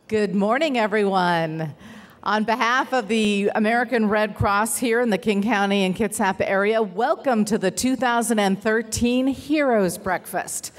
Good morning, everyone. On behalf of the American Red Cross here in the King County and Kitsap area, welcome to the 2013 Heroes Breakfast.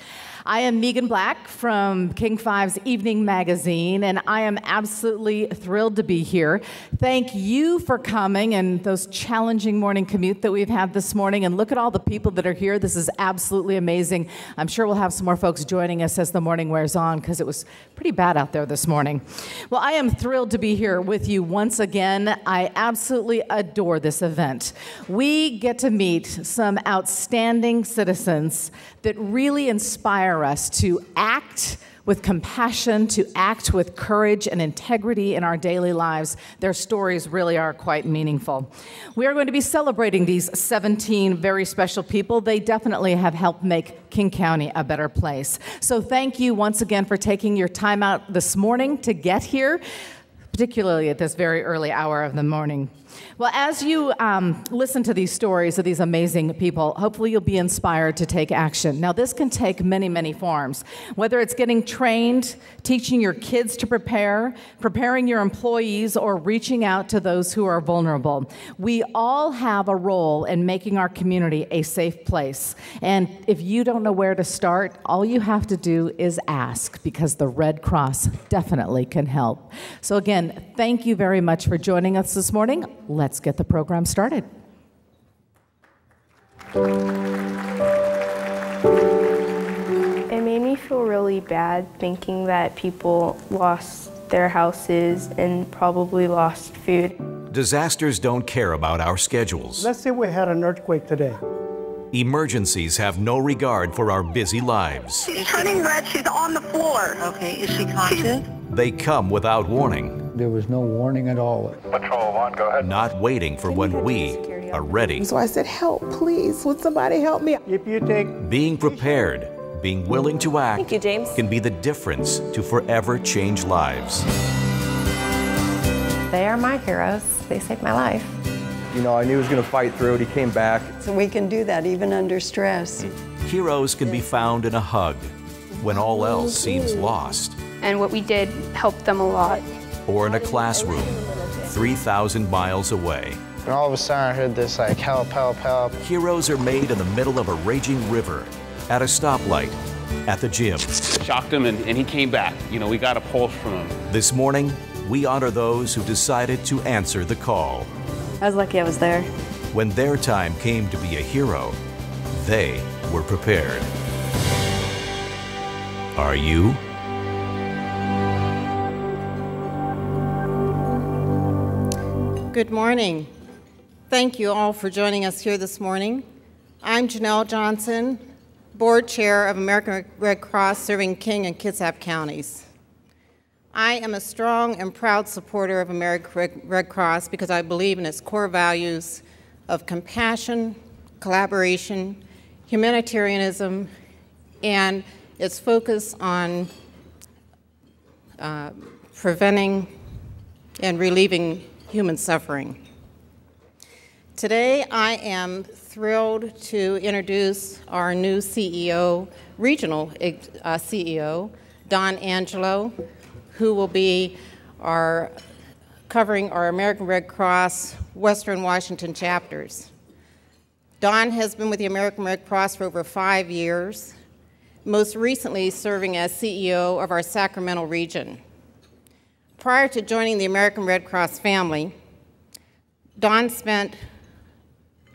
I am Megan Black from King 5's Evening Magazine, and I am absolutely thrilled to be here. Thank you for coming and those challenging morning commute that we've had this morning. And look at all the people that are here. This is absolutely amazing. I'm sure we'll have some more folks joining us as the morning wears on because it was pretty bad out there this morning. Well, I am thrilled to be here with you once again. I absolutely adore this event. We get to meet some outstanding citizens that really inspire us to act with compassion, to act with courage and integrity in our daily lives. Their stories really are quite meaningful. We are going to be celebrating these 17 very special people. They definitely have helped make King County a better place. So thank you once again for taking your time out this morning to get here, particularly at this very early hour of the morning. Well, as you listen to these stories of these amazing people, hopefully you'll be inspired to take action. Now, this can take many, many forms, whether it's getting trained, teaching your kids to prepare, preparing your employees, or reaching out to those who are vulnerable. We all have a role in making our community a safe place. And if you don't know where to start, all you have to do is ask, because the Red Cross definitely can help. So again, thank you very much for joining us this morning. Let's get the program started. It made me feel really bad thinking that people lost their houses and probably lost food. Disasters don't care about our schedules. Let's say we had an earthquake today. Emergencies have no regard for our busy lives. She's turning red. She's on the floor. Okay, is she conscious? They come without warning. There was no warning at all. Patrol 1, go ahead. Not waiting for when we are ready. So I said, help, please, would somebody help me? If you take Being prepared, being willing to act, Thank you, James. can be the difference to forever change lives. They are my heroes. They saved my life. You know, I knew he was going to fight through it. He came back. So we can do that even under stress. Heroes can be found in a hug when all else seems lost. And what we did helped them a lot. Or in a classroom 3,000 miles away. And all of a sudden I heard this like, help, help, help. Heroes are made in the middle of a raging river, at a stoplight, at the gym. Shocked him and he came back. You know, we got a pulse from him. This morning, we honor those who decided to answer the call. I was lucky I was there. When their time came to be a hero, they were prepared. Are you? Good morning. Thank you all for joining us here this morning. I'm Janelle Johnson, Board Chair of American Red Cross serving King and Kitsap counties. I am a strong and proud supporter of American Red Cross because I believe in its core values of compassion, collaboration, humanitarianism, and its focus on preventing and relieving human suffering. Today, I am thrilled to introduce our new CEO, regional CEO, Don Angelo, who will be covering our American Red Cross Western Washington chapters. Don has been with the American Red Cross for over 5 years, most recently serving as CEO of our Sacramento region. Prior to joining the American Red Cross family, Don spent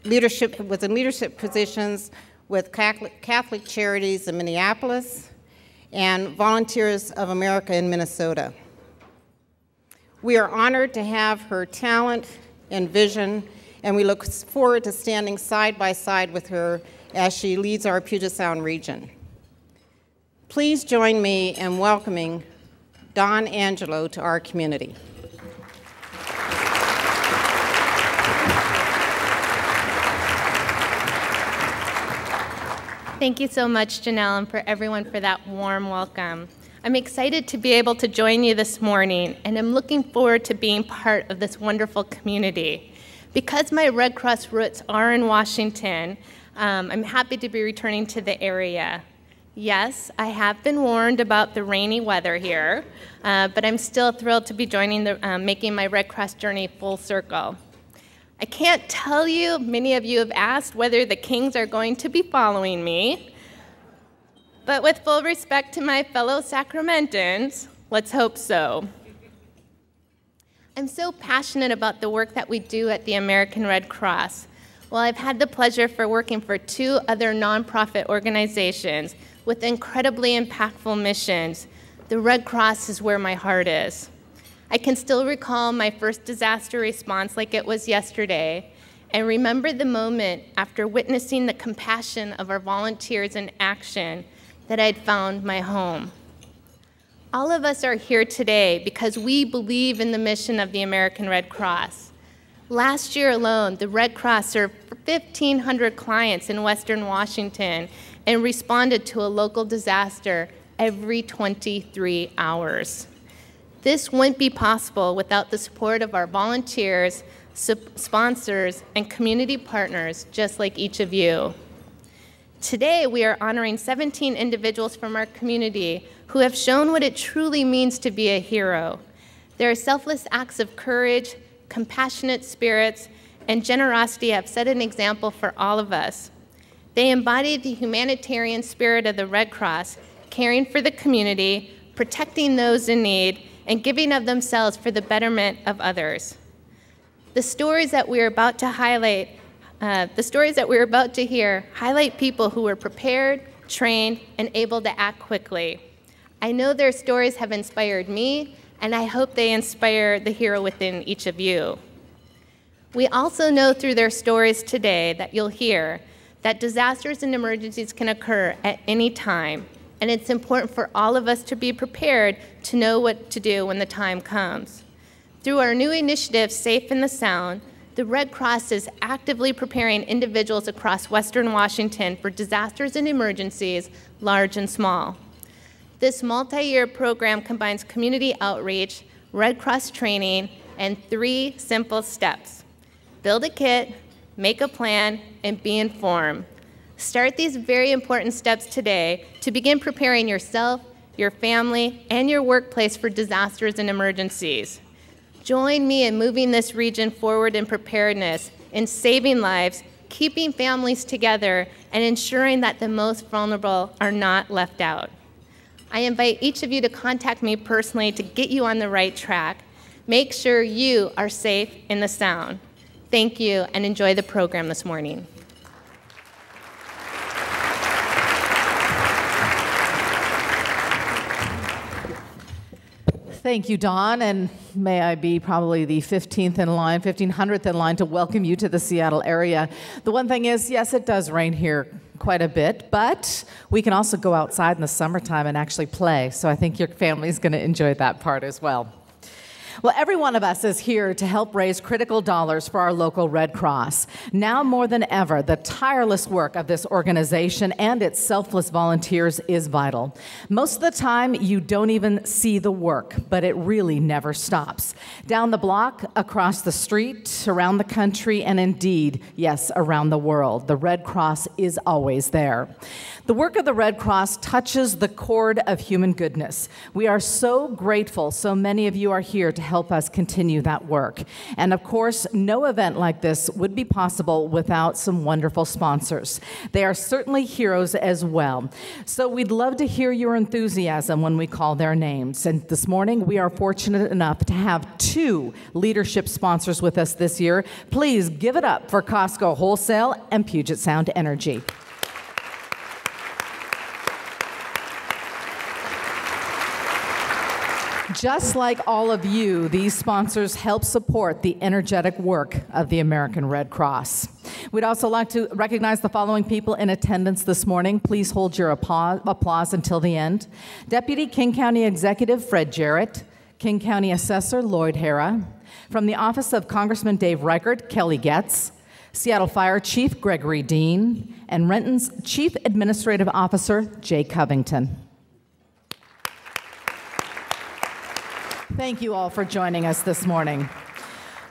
in leadership positions with Catholic Charities in Minneapolis and Volunteers of America in Minnesota. We are honored to have her talent and vision, and we look forward to standing side by side with her as she leads our Puget Sound region. Please join me in welcoming Don Angelo to our community. Thank you so much, Janelle, and for everyone for that warm welcome. I'm excited to be able to join you this morning, and I'm looking forward to being part of this wonderful community. Because my Red Cross roots are in Washington, I'm happy to be returning to the area. Yes, I have been warned about the rainy weather here, but I'm still thrilled to be joining making my Red Cross journey full circle. I can't tell you, many of you have asked whether the Kings are going to be following me, but with full respect to my fellow Sacramentans, let's hope so. I'm so passionate about the work that we do at the American Red Cross. Well, I've had the pleasure for working for 2 other nonprofit organizations with incredibly impactful missions. The Red Cross is where my heart is. I can still recall my first disaster response like it was yesterday, and remember the moment after witnessing the compassion of our volunteers in action that I'd found my home. All of us are here today because we believe in the mission of the American Red Cross. Last year alone, the Red Cross served 1,500 clients in Western Washington and responded to a local disaster every 23 hours. This wouldn't be possible without the support of our volunteers, sponsors, and community partners just like each of you. Today, we are honoring 17 individuals from our community who have shown what it truly means to be a hero. Their selfless acts of courage, compassionate spirits, and generosity have set an example for all of us. They embody the humanitarian spirit of the Red Cross, caring for the community, protecting those in need, and giving of themselves for the betterment of others. The stories that we're about to hear highlight people who were prepared, trained, and able to act quickly. I know their stories have inspired me, and I hope they inspire the hero within each of you. We also know through their stories today that you'll hear that disasters and emergencies can occur at any time, and it's important for all of us to be prepared to know what to do when the time comes. Through our new initiative, Safe and the Sound, the Red Cross is actively preparing individuals across Western Washington for disasters and emergencies, large and small. This multi-year program combines community outreach, Red Cross training, and 3 simple steps. Build a kit, make a plan, and be informed. Start these very important steps today to begin preparing yourself, your family, and your workplace for disasters and emergencies. Join me in moving this region forward in preparedness, in saving lives, keeping families together, and ensuring that the most vulnerable are not left out. I invite each of you to contact me personally to get you on the right track. Make sure you are safe in the Sound. Thank you, and enjoy the program this morning. Thank you, Dawn, and may I be probably the 15th in line, 1500th in line to welcome you to the Seattle area. The one thing is, yes, it does rain here quite a bit, but we can also go outside in the summertime and actually play, so I think your family's going to enjoy that part as well. Well, every one of us is here to help raise critical dollars for our local Red Cross. Now more than ever, the tireless work of this organization and its selfless volunteers is vital. Most of the time, you don't even see the work, but it really never stops. Down the block, across the street, around the country, and indeed, yes, around the world, the Red Cross is always there. The work of the Red Cross touches the chord of human goodness. We are so grateful so many of you are here to help us continue that work. And of course, no event like this would be possible without some wonderful sponsors. They are certainly heroes as well. So we'd love to hear your enthusiasm when we call their names. And this morning, we are fortunate enough to have 2 leadership sponsors with us this year. Please give it up for Costco Wholesale and Puget Sound Energy. Just like all of you, these sponsors help support the energetic work of the American Red Cross. We'd also like to recognize the following people in attendance this morning. Please hold your applause until the end. Deputy King County Executive Fred Jarrett, King County Assessor Lloyd Hara, from the Office of Congressman Dave Reichert, Kelly Getz, Seattle Fire Chief Gregory Dean, and Renton's Chief Administrative Officer Jay Covington. Thank you all for joining us this morning.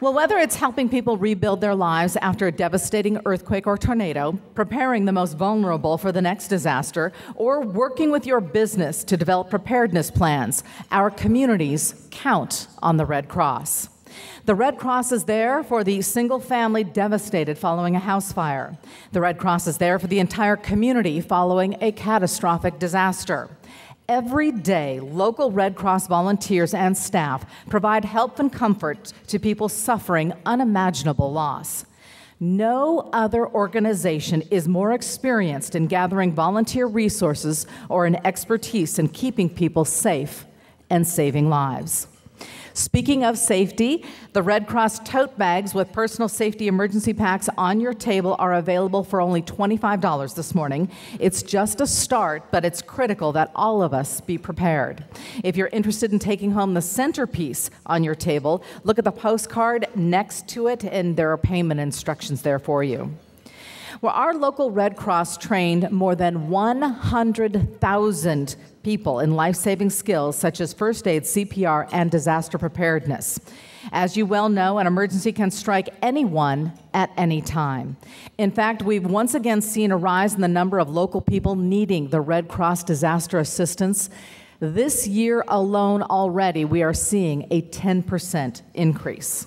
Well, whether it's helping people rebuild their lives after a devastating earthquake or tornado, preparing the most vulnerable for the next disaster, or working with your business to develop preparedness plans, our communities count on the Red Cross. The Red Cross is there for the single family devastated following a house fire. The Red Cross is there for the entire community following a catastrophic disaster. Every day, local Red Cross volunteers and staff provide help and comfort to people suffering unimaginable loss. No other organization is more experienced in gathering volunteer resources or in expertise in keeping people safe and saving lives. Speaking of safety, the Red Cross tote bags with personal safety emergency packs on your table are available for only $25 this morning. It's just a start, but it's critical that all of us be prepared. If you're interested in taking home the centerpiece on your table, look at the postcard next to it, and there are payment instructions there for you. Well, our local Red Cross trained more than 100,000 people in life-saving skills such as first aid, CPR, and disaster preparedness. As you well know, an emergency can strike anyone at any time. In fact, we've once again seen a rise in the number of local people needing the Red Cross disaster assistance. This year alone already, we are seeing a 10% increase.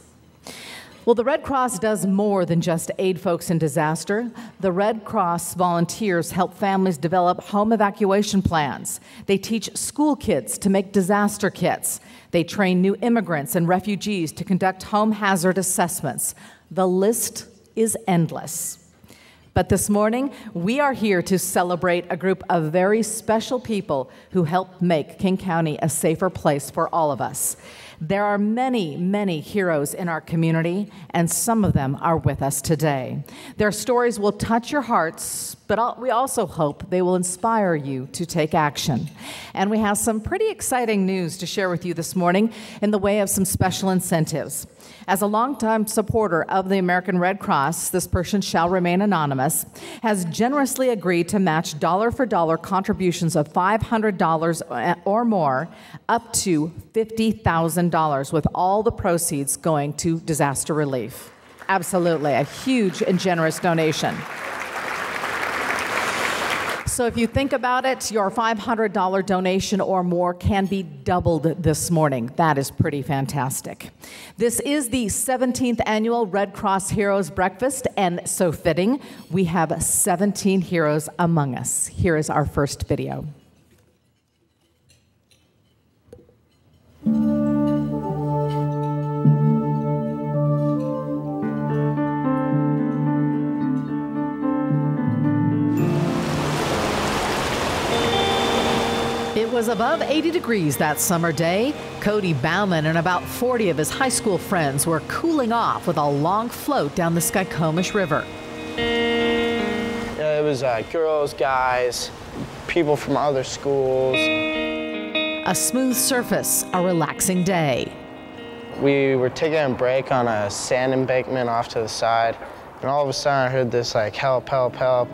Well, the Red Cross does more than just aid folks in disaster. The Red Cross volunteers help families develop home evacuation plans. They teach school kids to make disaster kits. They train new immigrants and refugees to conduct home hazard assessments. The list is endless. But this morning, we are here to celebrate a group of very special people who help make King County a safer place for all of us. There are many, many heroes in our community, and some of them are with us today. Their stories will touch your hearts, but we also hope they will inspire you to take action. And we have some pretty exciting news to share with you this morning in the way of some special incentives. As a longtime supporter of the American Red Cross, this person shall remain anonymous, has generously agreed to match dollar-for-dollar contributions of $500 or more up to $50,000, with all the proceeds going to disaster relief. Absolutely, a huge and generous donation. So if you think about it, your $500 donation or more can be doubled this morning. That is pretty fantastic. This is the 17th annual Red Cross Heroes Breakfast, and so fitting, we have 17 heroes among us. Here is our first video. It was above 80 degrees that summer day. Cody Bauman and about 40 of his high school friends were cooling off with a long float down the Skykomish River. Yeah, it was girls, guys, people from other schools. A smooth surface, a relaxing day. We were taking a break on a sand embankment off to the side, and all of a sudden I heard this like, help, help, help.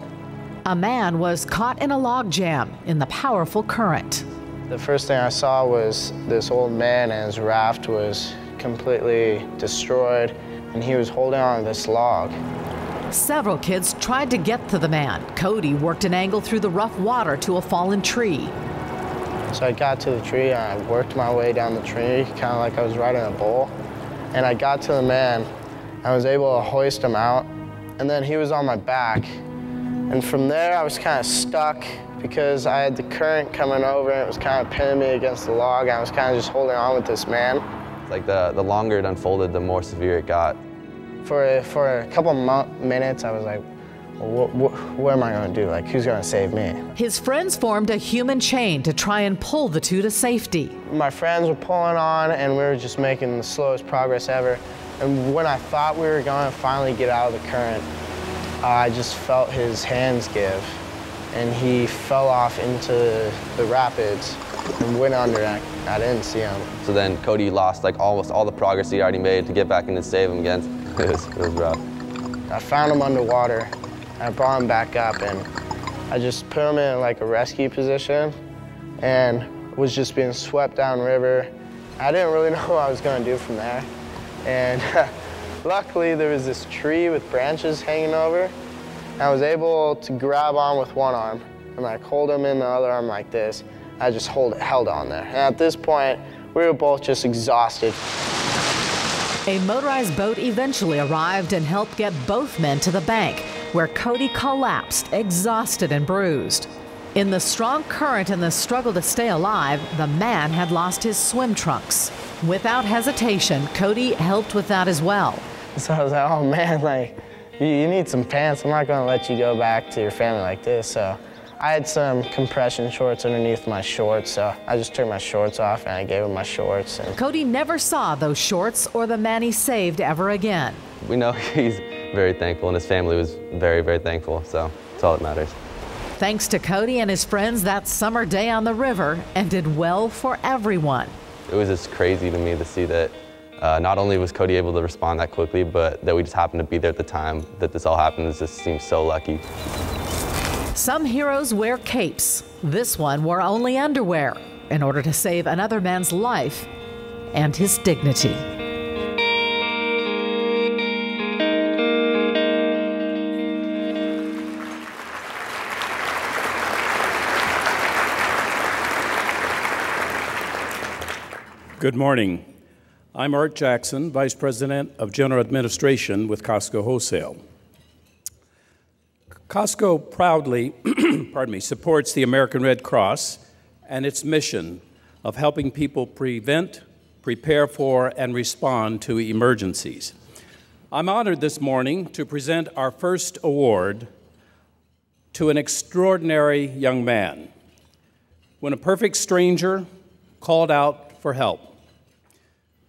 A man was caught in a log jam in the powerful current. The first thing I saw was this old man, and his raft was completely destroyed, and he was holding on to this log. Several kids tried to get to the man. Cody worked an angle through the rough water to a fallen tree. So I got to the tree, and I worked my way down the tree, kind of like I was riding a bull. And I got to the man. I was able to hoist him out, and then he was on my back. And from there, I was kind of stuck because I had the current coming over, and it was kind of pinning me against the log. I was kind of just holding on with this man. Like the longer it unfolded, the more severe it got. For a couple minutes, I was like, well, what am I going to do? Like, who's going to save me? His friends formed a human chain to try and pull the two to safety. My friends were pulling on, and we were just making the slowest progress ever. And when I thought we were going to finally get out of the current, I just felt his hands give, and he fell off into the rapids and went under. I didn't see him. So then Cody lost like almost all the progress he already made to get back in and save him again. It was rough. I found him underwater, and I brought him back up, and I just put him in like a rescue position and was just being swept downriver. I didn't really know what I was going to do from there. And Luckily, there was this tree with branches hanging over. I was able to grab on with one arm and like hold him in the other arm like this. I just held on there. And at this point, we were both just exhausted. A motorized boat eventually arrived and helped get both men to the bank, where Cody collapsed, exhausted and bruised. In the strong current and the struggle to stay alive, the man had lost his swim trunks. Without hesitation, Cody helped with that as well. So I was like, oh man, like, you need some pants. I'm not gonna let you go back to your family like this. So I had some compression shorts underneath my shorts, so I just took my shorts off and I gave him my shorts. And Cody never saw those shorts or the man he saved ever again. We know he's very thankful, and his family was very, very thankful, so that's all that matters. Thanks to Cody and his friends, that summer day on the river ended well for everyone. It was just crazy to me to see that not only was Cody able to respond that quickly, but that we just happened to be there at the time that this all happened. It just seems so lucky. Some heroes wear capes. This one wore only underwear in order to save another man's life and his dignity. Good morning. I'm Art Jackson, Vice President of General Administration with Costco Wholesale. Costco proudly supports the American Red Cross and its mission of helping people prevent, prepare for, and respond to emergencies. I'm honored this morning to present our first award to an extraordinary young man. When a perfect stranger called out for help,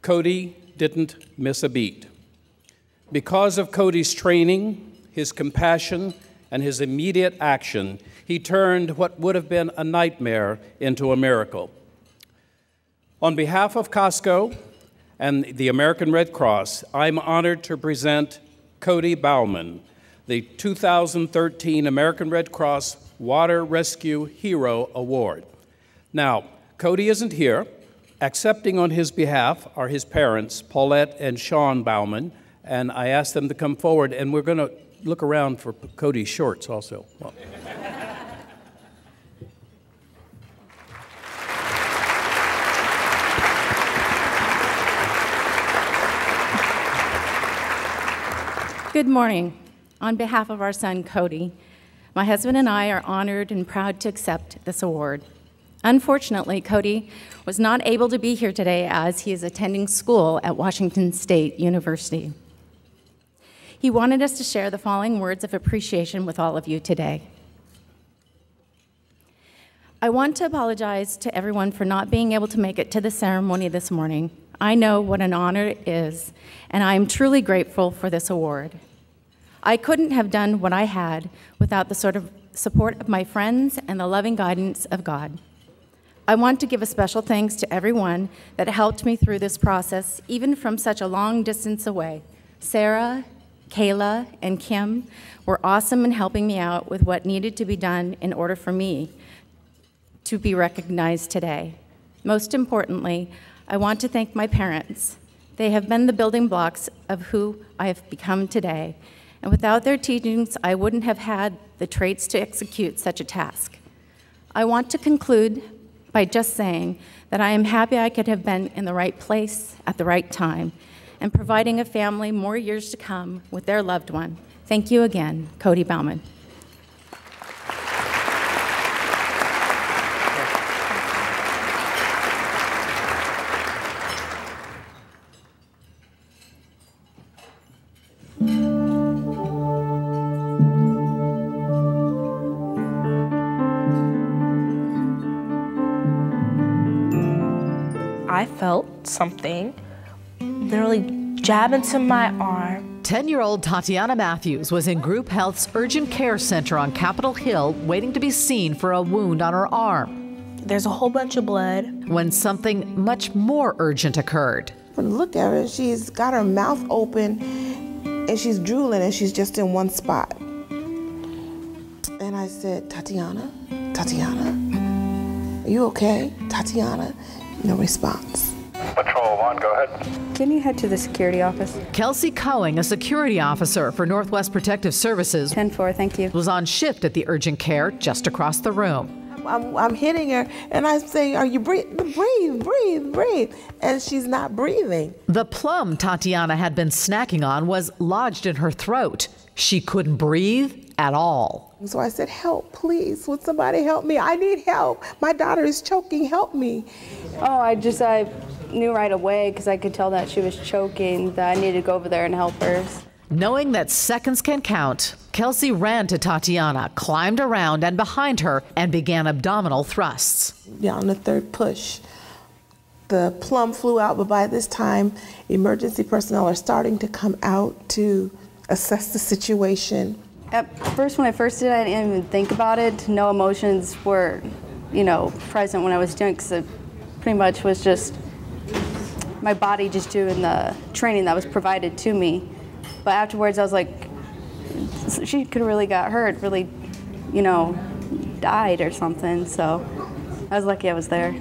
Cody didn't miss a beat. Because of Cody's training, his compassion, and his immediate action, he turned what would have been a nightmare into a miracle. On behalf of Costco and the American Red Cross, I'm honored to present Cody Bauman, the 2013 American Red Cross Water Rescue Hero Award. Now, Cody isn't here. Accepting on his behalf are his parents, Paulette and Sean Bauman, and I asked them to come forward, and we're going to look around for Cody's shorts also. Well. Good morning. On behalf of our son, Cody, my husband and I are honored and proud to accept this award. Unfortunately, Cody was not able to be here today as he is attending school at Washington State University. He wanted us to share the following words of appreciation with all of you today. I want to apologize to everyone for not being able to make it to the ceremony this morning. I know what an honor it is, and I am truly grateful for this award. I couldn't have done what I had without the sort of support of my friends and the loving guidance of God. I want to give a special thanks to everyone that helped me through this process, even from such a long distance away. Sarah, Kayla, and Kim were awesome in helping me out with what needed to be done in order for me to be recognized today. Most importantly, I want to thank my parents. They have been the building blocks of who I have become today, and without their teachings, I wouldn't have had the traits to execute such a task. I want to conclude by just saying that I am happy I could have been in the right place at the right time and providing a family more years to come with their loved one. Thank you again, Cody Bauman. I felt something literally jab into my arm. 10-year-old Tatiana Matthews was in Group Health's Urgent Care Center on Capitol Hill waiting to be seen for a wound on her arm. There's a whole bunch of blood. When something much more urgent occurred. Look at her, she's got her mouth open and she's drooling and she's just in one spot. And I said, Tatiana, are you okay? Tatiana, no response. Patrol 1, go ahead. Can you head to the security office? Kelsey Coing, a security officer for Northwest Protective Services, 10-4, thank you, was on shift at the urgent care just across the room. I'm hitting her, and I'm saying, are you breathe, breathe, breathe, and she's not breathing. The plum Tatiana had been snacking on was lodged in her throat. She couldn't breathe at all. So I said, help, please, would somebody help me? I need help. My daughter is choking, help me. Oh, I knew right away because I could tell that she was choking, that I needed to go over there and help her. Knowing that seconds can count, Kelsey ran to Tatiana, climbed around and behind her, and began abdominal thrusts. Yeah, on the third push, the plum flew out, but by this time, emergency personnel are starting to come out to assess the situation. At first, when I first did it, I didn't even think about it. No emotions were, present when I was doing it, because it pretty much was just my body just doing the training that was provided to me. But afterwards, I was like, she could have really got hurt, really, died or something. So I was lucky I was there.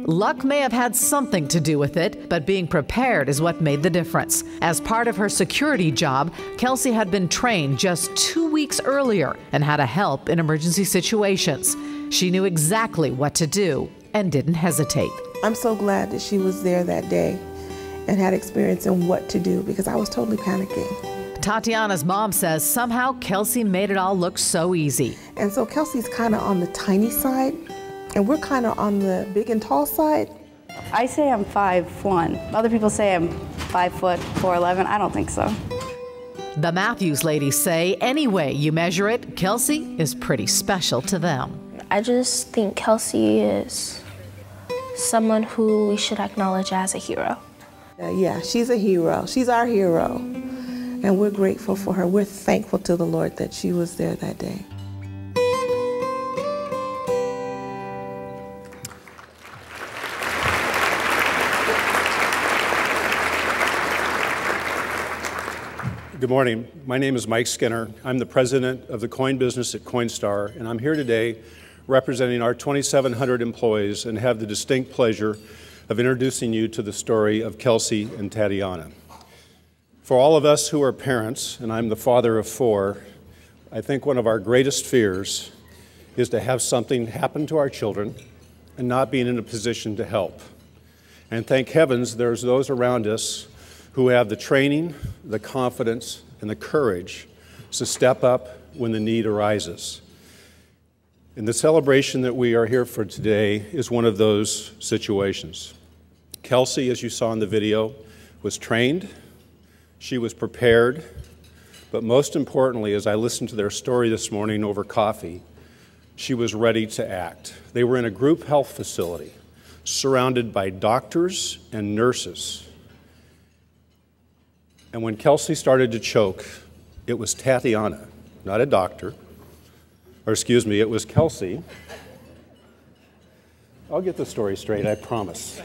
Luck may have had something to do with it, but being prepared is what made the difference. As part of her security job, Kelsey had been trained just 2 weeks earlier and had to help in emergency situations. She knew exactly what to do and didn't hesitate. I'm so glad that she was there that day and had experience in what to do, because I was totally panicking. Tatiana's mom says somehow Kelsey made it all look so easy. And so Kelsey's kind of on the tiny side, and we're kind of on the big and tall side. I say I'm 5'1". Other people say I'm 5 foot 4'11". I don't think so. The Matthews ladies say any way you measure it, Kelsey is pretty special to them. I just think Kelsey is someone who we should acknowledge as a hero. Yeah, she's a hero. She's our hero. And we're grateful for her. We're thankful to the Lord that she was there that day. Good morning. My name is Mike Skinner. I'm the president of the coin business at Coinstar, and I'm here today representing our 2,700 employees and have the distinct pleasure of introducing you to the story of Kelsey and Tatiana. For all of us who are parents, and I'm the father of 4, I think one of our greatest fears is to have something happen to our children and not being in a position to help. And thank heavens there's those around us who have the training, the confidence, and the courage to step up when the need arises. And the celebration that we are here for today is one of those situations. Kelsey, as you saw in the video, was trained, she was prepared, but most importantly, as I listened to their story this morning over coffee, she was ready to act. They were in a group health facility, surrounded by doctors and nurses. And when Kelsey started to choke, it was Tatiana, not a doctor, or excuse me, it was Kelsey. I'll get the story straight, I promise.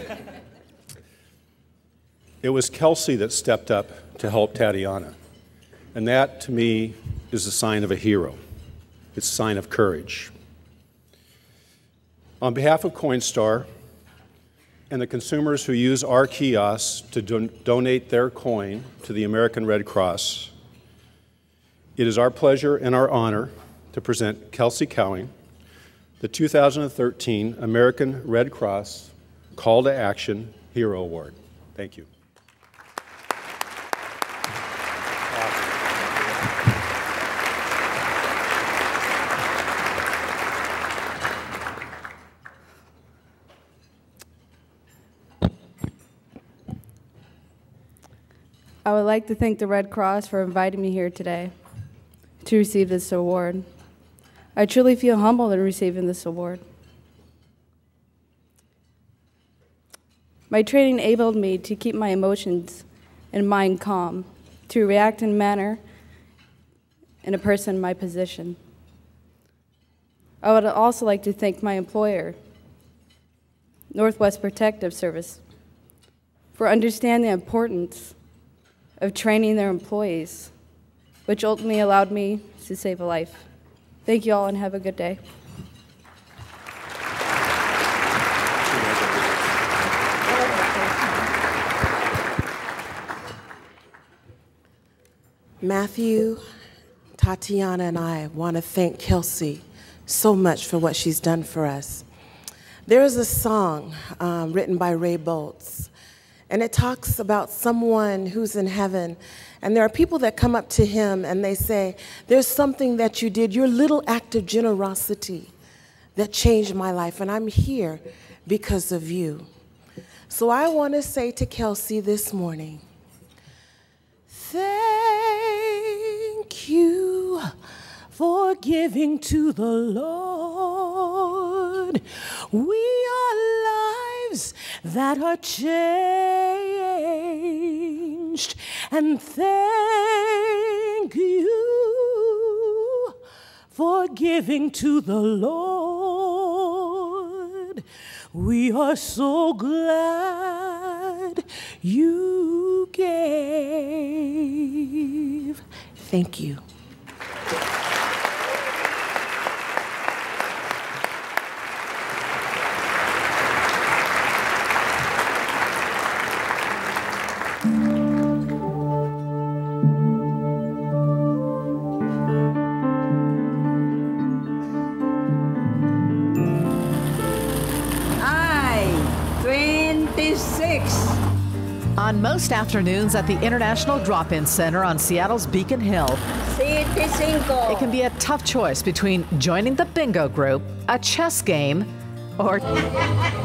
It was Kelsey that stepped up to help Tatiana. And that, to me, is a sign of a hero. It's a sign of courage. On behalf of Coinstar and the consumers who use our kiosks to donate their coin to the American Red Cross, it is our pleasure and our honor to present Kelsey Coing, the 2013 American Red Cross Call to Action Hero Award. Thank you. I would like to thank the Red Cross for inviting me here today to receive this award. I truly feel humbled in receiving this award. My training enabled me to keep my emotions and mind calm, to react in a manner in a person in my position. I would also like to thank my employer, Northwest Protective Service, for understanding the importance of training their employees, which ultimately allowed me to save a life. Thank you all and have a good day. Matthew, Tatiana, and I want to thank Kelsey so much for what she's done for us. There is a song written by Ray Boltz, and it talks about someone who's in heaven, and there are people that come up to him and they say, there's something that you did, your little act of generosity that changed my life, and I'm here because of you. So I want to say to Kelsey this morning, thank you for giving to the Lord. We are lives that are changed. And thank you for giving to the Lord. We are so glad you gave. Thank you. On most afternoons at the International Drop-In Center on Seattle's Beacon Hill, it can be a tough choice between joining the bingo group, a chess game, or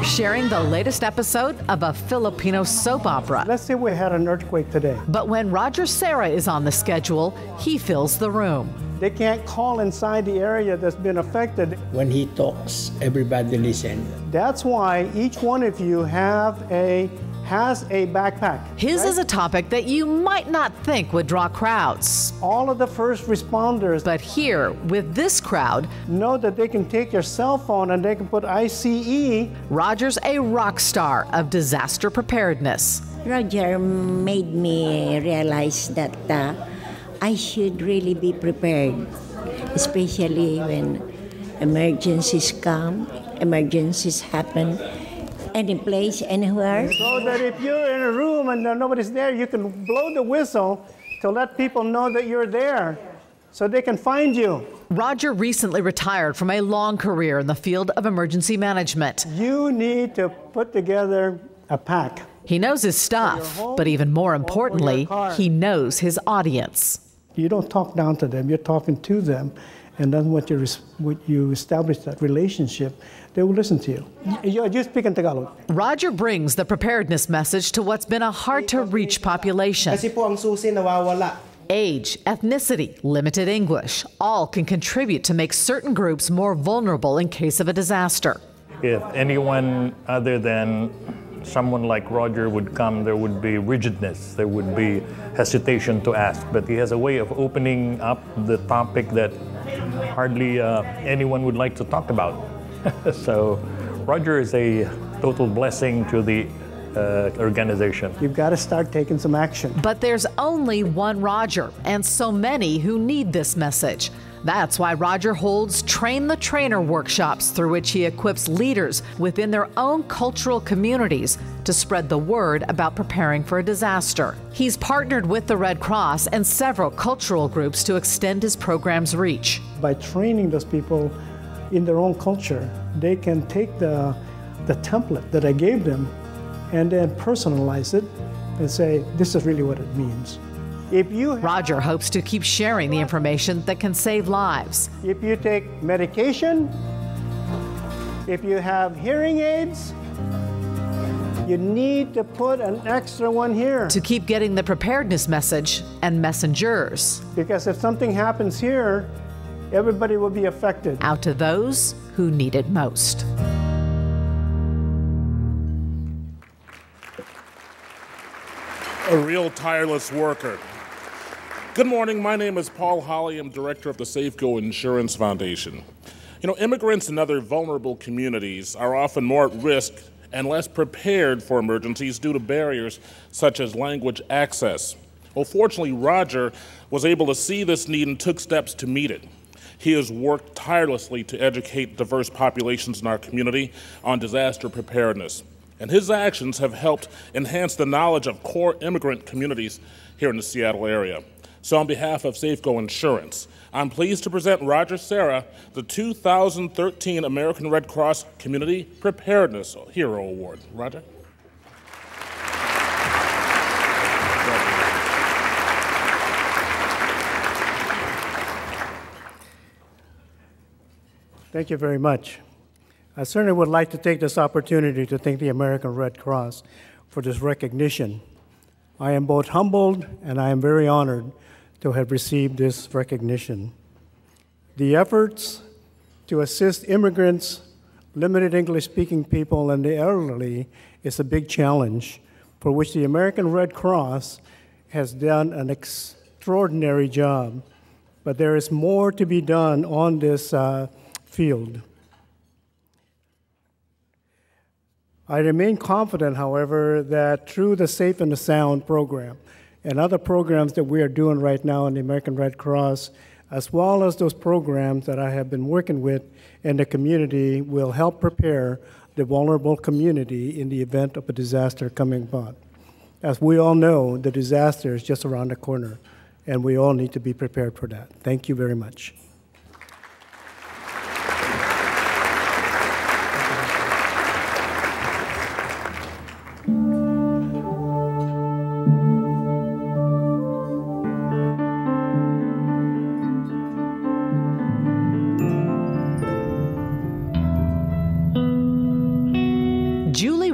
sharing the latest episode of a Filipino soap opera. Let's say we had an earthquake today. But when Roger Serra is on the schedule, he fills the room. They can't call inside the area that's been affected. When he talks, everybody listen. That's why each one of you has a backpack. His is a topic that you might not think would draw crowds. All of the first responders. But here, with this crowd, know that they can take your cell phone and they can put ICE. Roger's a rock star of disaster preparedness. Roger made me realize that I should really be prepared, especially when emergencies come, emergencies happen. Any place, anywhere. So that if you're in a room and nobody's there, you can blow the whistle to let people know that you're there so they can find you. Roger recently retired from a long career in the field of emergency management. You need to put together a pack. He knows his stuff, but even more importantly, he knows his audience. You don't talk down to them, you're talking to them. And then what you establish that relationship, they will listen to you. You speak in Tagalog. Roger brings the preparedness message to what's been a hard-to-reach population. Age, ethnicity, limited English, all can contribute to make certain groups more vulnerable in case of a disaster. If anyone other than someone like Roger would come, there would be rigidness, there would be hesitation to ask. But he has a way of opening up the topic that hardly anyone would like to talk about. So Roger is a total blessing to the organization. You've got to start taking some action. But there's only one Roger, and so many who need this message. That's why Roger holds Train the Trainer workshops through which he equips leaders within their own cultural communities to spread the word about preparing for a disaster. He's partnered with the Red Cross and several cultural groups to extend his program's reach. By training those people in their own culture, they can take the template that I gave them and then personalize it and say, this is really what it means. Roger hopes to keep sharing the information that can save lives. If you take medication, if you have hearing aids, you need to put an extra one here. To keep getting the preparedness message and messengers. Because if something happens here, everybody will be affected. Out to those who need it most. A real tireless worker. Good morning, my name is Paul Holly. I'm director of the Safeco Insurance Foundation. You know, immigrants and other vulnerable communities are often more at risk and less prepared for emergencies due to barriers such as language access. Well, fortunately, Roger was able to see this need and took steps to meet it. He has worked tirelessly to educate diverse populations in our community on disaster preparedness. And his actions have helped enhance the knowledge of core immigrant communities here in the Seattle area. So on behalf of Safeco Insurance, I'm pleased to present Roger Serra the 2013 American Red Cross Community Preparedness Hero Award. Roger. Thank you very much. I certainly would like to take this opportunity to thank the American Red Cross for this recognition. I am both humbled and I am very honored to have received this recognition. The efforts to assist immigrants, limited English-speaking people, and the elderly is a big challenge for which the American Red Cross has done an extraordinary job. But there is more to be done on this field. I remain confident, however, that through the Safe and the Sound program and other programs that we are doing right now in the American Red Cross, as well as those programs that I have been working with in the community, will help prepare the vulnerable community in the event of a disaster coming upon. As we all know, the disaster is just around the corner, and we all need to be prepared for that. Thank you very much.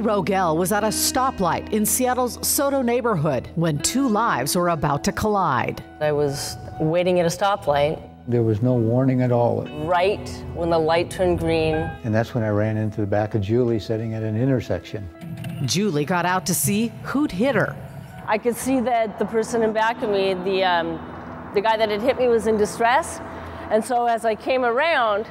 Rogel was at a stoplight in Seattle's Soto neighborhood when two lives were about to collide. I was waiting at a stoplight. There was no warning at all. Right when the light turned green. And that's when I ran into the back of Julie sitting at an intersection. Julie got out to see who'd hit her. I could see that the person in back of me, the guy that had hit me, was in distress. And so as I came around,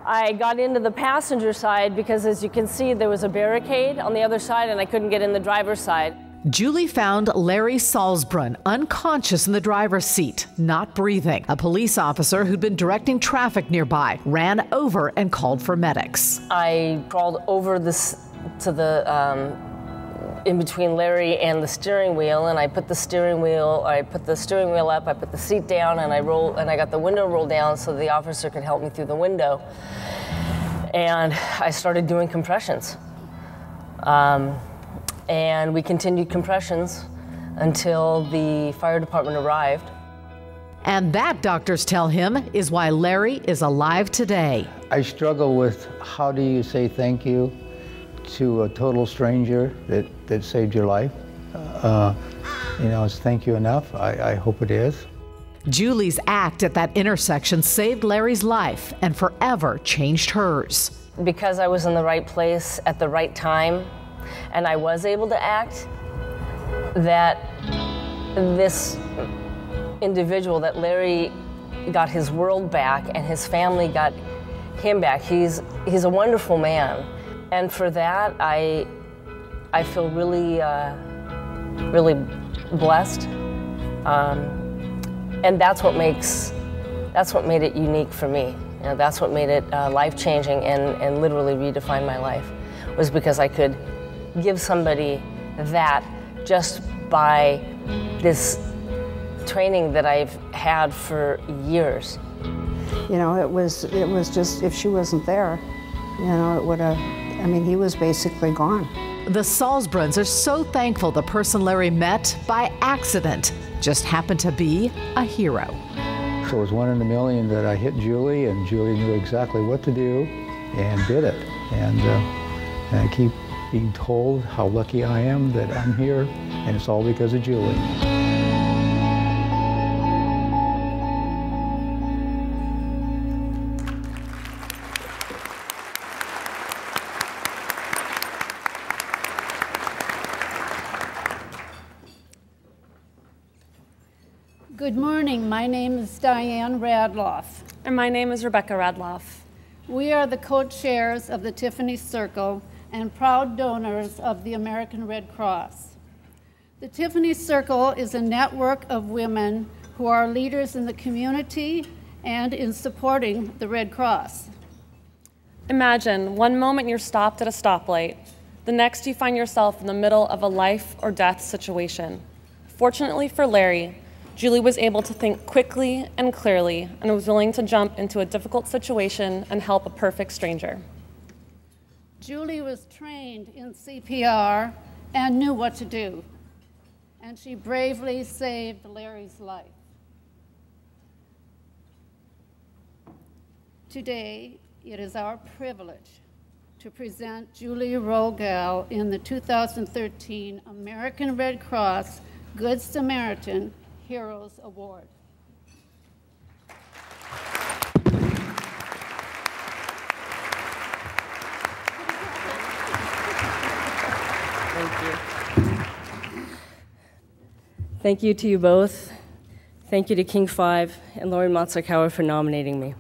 I got into the passenger side because, as you can see, there was a barricade on the other side and I couldn't get in the driver's side. Julie found Larry Salzbrunn unconscious in the driver's seat, not breathing. A police officer who'd been directing traffic nearby ran over and called for medics. I crawled over to the in between Larry and the steering wheel, and I put the steering wheel up, I put the seat down, and I got the window rolled down so the officer could help me through the window. And I started doing compressions. And we continued compressions until the fire department arrived. And that, doctors tell him, is why Larry is alive today. I struggle with how do you say thank you to a total stranger that saved your life. Is thank you enough? I hope it is. Julie's act at that intersection saved Larry's life and forever changed hers. Because I was in the right place at the right time, and I was able to act, that this individual, that Larry got his world back and his family got him back. He's a wonderful man. And for that, I feel really, really blessed. And that's what made it unique for me. That's what made it life-changing and literally redefined my life, was because I could give somebody that just by this training that I've had for years. It was just, if she wasn't there, it would have, he was basically gone. The Salzbrunns are so thankful the person Larry met by accident just happened to be a hero. So it was 1 in a million that I hit Julie, and Julie knew exactly what to do and did it. And I keep being told how lucky I am that I'm here, and it's all because of Julie. Good morning. My name is Diane Radloff. And my name is Rebecca Radloff. We are the co-chairs of the Tiffany Circle and proud donors of the American Red Cross. The Tiffany Circle is a network of women who are leaders in the community and in supporting the Red Cross. Imagine one moment you're stopped at a stoplight, the next you find yourself in the middle of a life or death situation. Fortunately for Larry, Julie was able to think quickly and clearly and was willing to jump into a difficult situation and help a perfect stranger. Julie was trained in CPR and knew what to do, and she bravely saved Larry's life. Today, it is our privilege to present Julie Rogel in the 2013 American Red Cross Good Samaritan Heroes Award. Thank you. Thank you to you both. Thank you to King 5 and Lori Matsakawa for nominating me.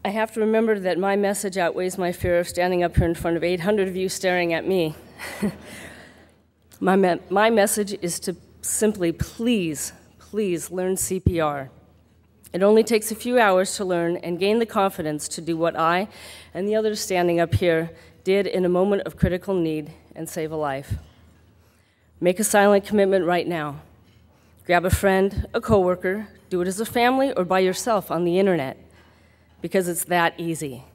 I have to remember that my message outweighs my fear of standing up here in front of 800 of you staring at me. My message is to simply, please learn CPR. It only takes a few hours to learn and gain the confidence to do what I and the others standing up here did in a moment of critical need and save a life. Make a silent commitment right now. Grab a friend, a coworker, do it as a family or by yourself on the internet, because it's that easy.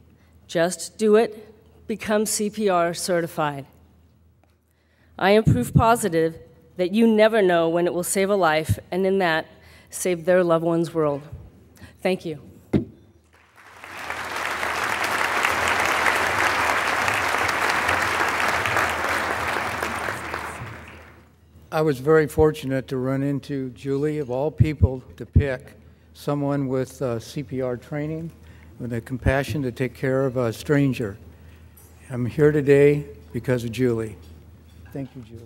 Just do it, become CPR certified. I am proof positive that you never know when it will save a life, and in that, save their loved one's world. Thank you. I was very fortunate to run into Julie, of all people, to pick someone with CPR training, with the compassion to take care of a stranger. I'm here today because of Julie. Thank you, Julie.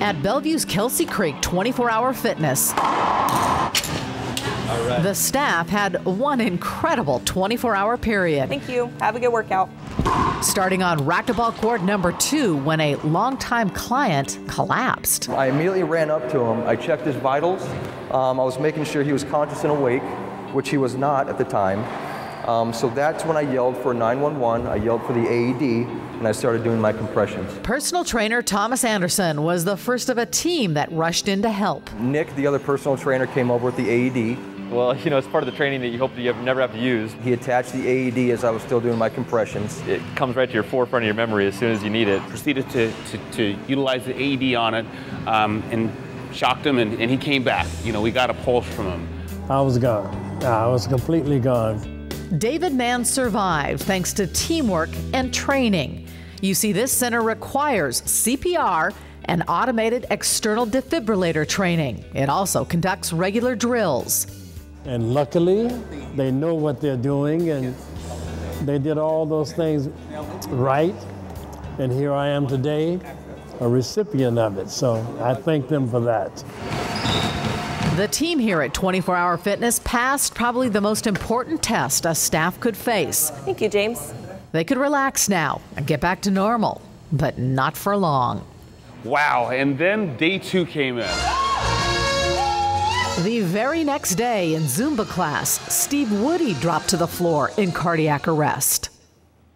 At Bellevue's Kelsey Creek 24-hour fitness, the staff had one incredible 24-hour period. Thank you. Have a good workout. Starting on racquetball court number 2 when a longtime client collapsed. I immediately ran up to him. I checked his vitals. I was making sure he was conscious and awake, which he was not at the time. So that's when I yelled for 911. I yelled for the AED, and I started doing my compressions. Personal trainer Thomas Anderson was the first of a team that rushed in to help. Nick, the other personal trainer, came over with the AED. Well, you know, it's part of the training that you hope that you never have to use. He attached the AED as I was still doing my compressions. It comes right to your forefront of your memory as soon as you need it. Proceeded to utilize the AED on it and shocked him, and he came back. You know, we got a pulse from him. I was gone. I was completely gone. David Mann survived thanks to teamwork and training. You see, this center requires CPR and automated external defibrillator training. It also conducts regular drills. And luckily, they know what they're doing, and they did all those things right. And here I am today, a recipient of it. So I thank them for that. The team here at 24-Hour Fitness passed probably the most important test a staff could face. Thank you, James. They could relax now and get back to normal, but not for long. Wow, and then day 2 came in. The very next day in Zumba class, Steve Woody dropped to the floor in cardiac arrest.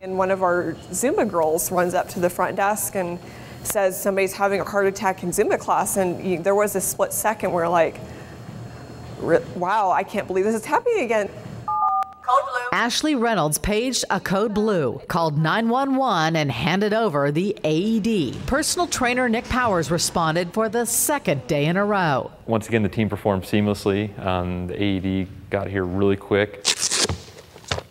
And one of our Zumba girls runs up to the front desk and says somebody's having a heart attack in Zumba class, and there was a split second where like, wow, I can't believe this is happening again. Code Blue. Ashley Reynolds paged a code blue, called 911, and handed over the AED. Personal trainer Nick Powers responded for the second day in a row. Once again, the team performed seamlessly. The AED got here really quick.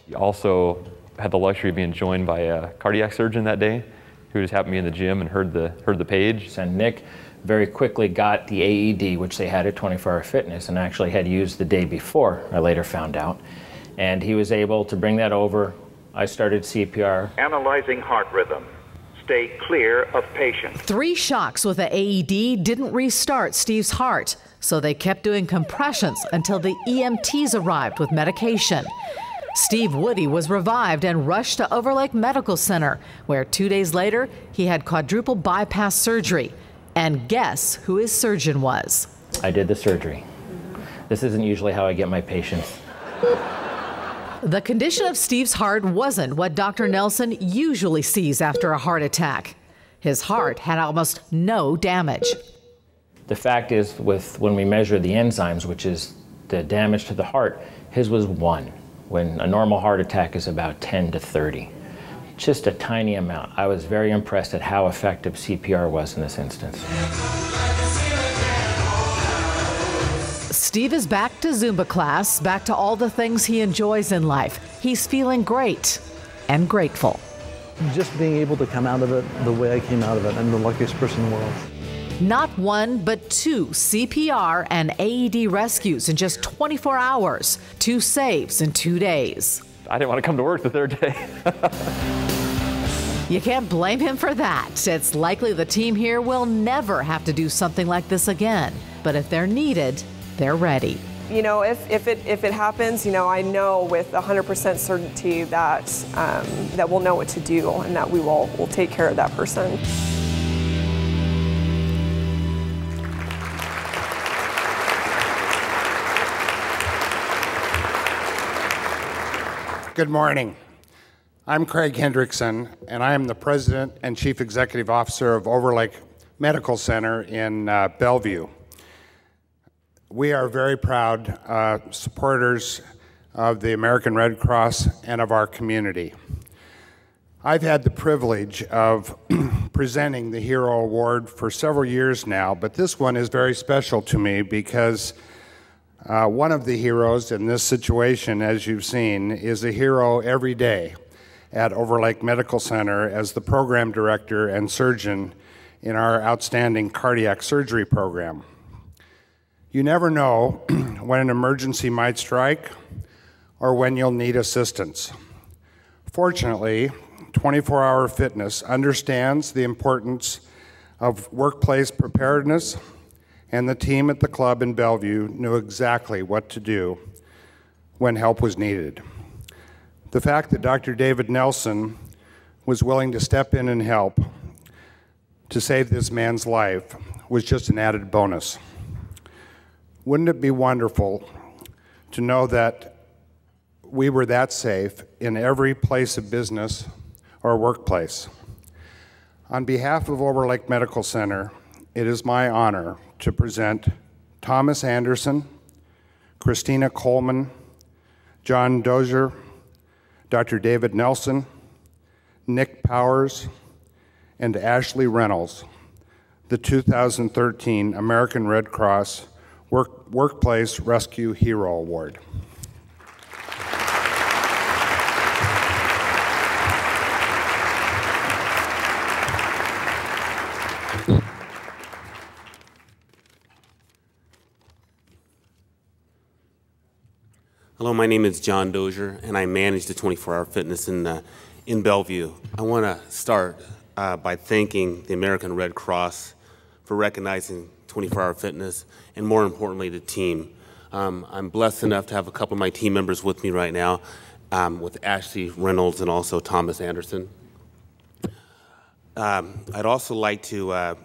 We also had the luxury of being joined by a cardiac surgeon that day, who just happened to be in the gym and heard the page. And Nick very quickly got the AED, which they had at 24-Hour Fitness, and actually had used the day before, I later found out. And he was able to bring that over. I started CPR. Analyzing heart rhythm. Stay clear of patient. 3 shocks with the AED didn't restart Steve's heart, so they kept doing compressions until the EMTs arrived with medication. Steve Woody was revived and rushed to Overlake Medical Center, where 2 days later, he had quadruple bypass surgery. And guess who his surgeon was? I did the surgery. This isn't usually how I get my patients. The condition of Steve's heart wasn't what Dr. Nelson usually sees after a heart attack. His heart had almost no damage. The fact is, when we measure the enzymes, which is the damage to the heart, his was 1, when a normal heart attack is about 10 to 30. Just a tiny amount. I was very impressed at how effective CPR was in this instance. Steve is back to Zumba class, back to all the things he enjoys in life. He's feeling great and grateful. Just being able to come out of it the way I came out of it, I'm the luckiest person in the world. Not 1, but 2 CPR and AED rescues in just 24 hours, 2 saves in 2 days. I didn't want to come to work the third day. You can't blame him for that. It's likely the team here will never have to do something like this again. But if they're needed, they're ready. You know, if it happens, you know, I know with 100% certainty that that we'll know what to do and that we'll take care of that person. Good morning. I'm Craig Hendrickson, and I am the President and Chief Executive Officer of Overlake Medical Center in Bellevue. We are very proud supporters of the American Red Cross and of our community. I've had the privilege of presenting the Hero Award for several years now, but this one is very special to me because one of the heroes in this situation, as you've seen, is a hero every day at Overlake Medical Center as the program director and surgeon in our outstanding cardiac surgery program. You never know when an emergency might strike or when you'll need assistance. Fortunately, 24-Hour Fitness understands the importance of workplace preparedness, and the team at the club in Bellevue knew exactly what to do when help was needed. The fact that Dr. David Nelson was willing to step in and help to save this man's life was just an added bonus. Wouldn't it be wonderful to know that we were that safe in every place of business or workplace? On behalf of Overlake Medical Center, it is my honor to present Thomas Anderson, Christina Coleman, John Dozier, Dr. David Nelson, Nick Powers, and Ashley Reynolds, the 2013 American Red Cross Workplace Rescue Hero Award. Hello, my name is John Dozier, and I manage the 24-Hour Fitness in Bellevue. I want to start by thanking the American Red Cross for recognizing 24-Hour Fitness, and more importantly, the team. I'm blessed enough to have a couple of my team members with me right now, with Ashley Reynolds and also Thomas Anderson. I'd also like to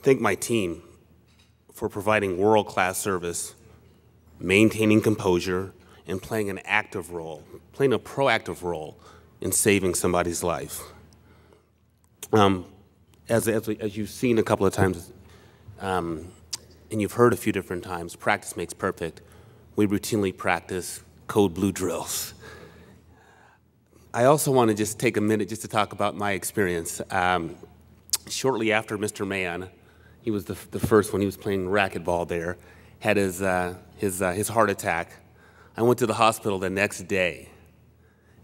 thank my team for providing world-class service, maintaining composure, and playing an active role, playing a proactive role in saving somebody's life. As you've seen a couple of times, and you've heard a few different times, practice makes perfect. We routinely practice code blue drills. I also want to just take a minute just to talk about my experience. Shortly after Mr. Mann, he was the first one, he was playing racquetball there, had his heart attack. I went to the hospital the next day,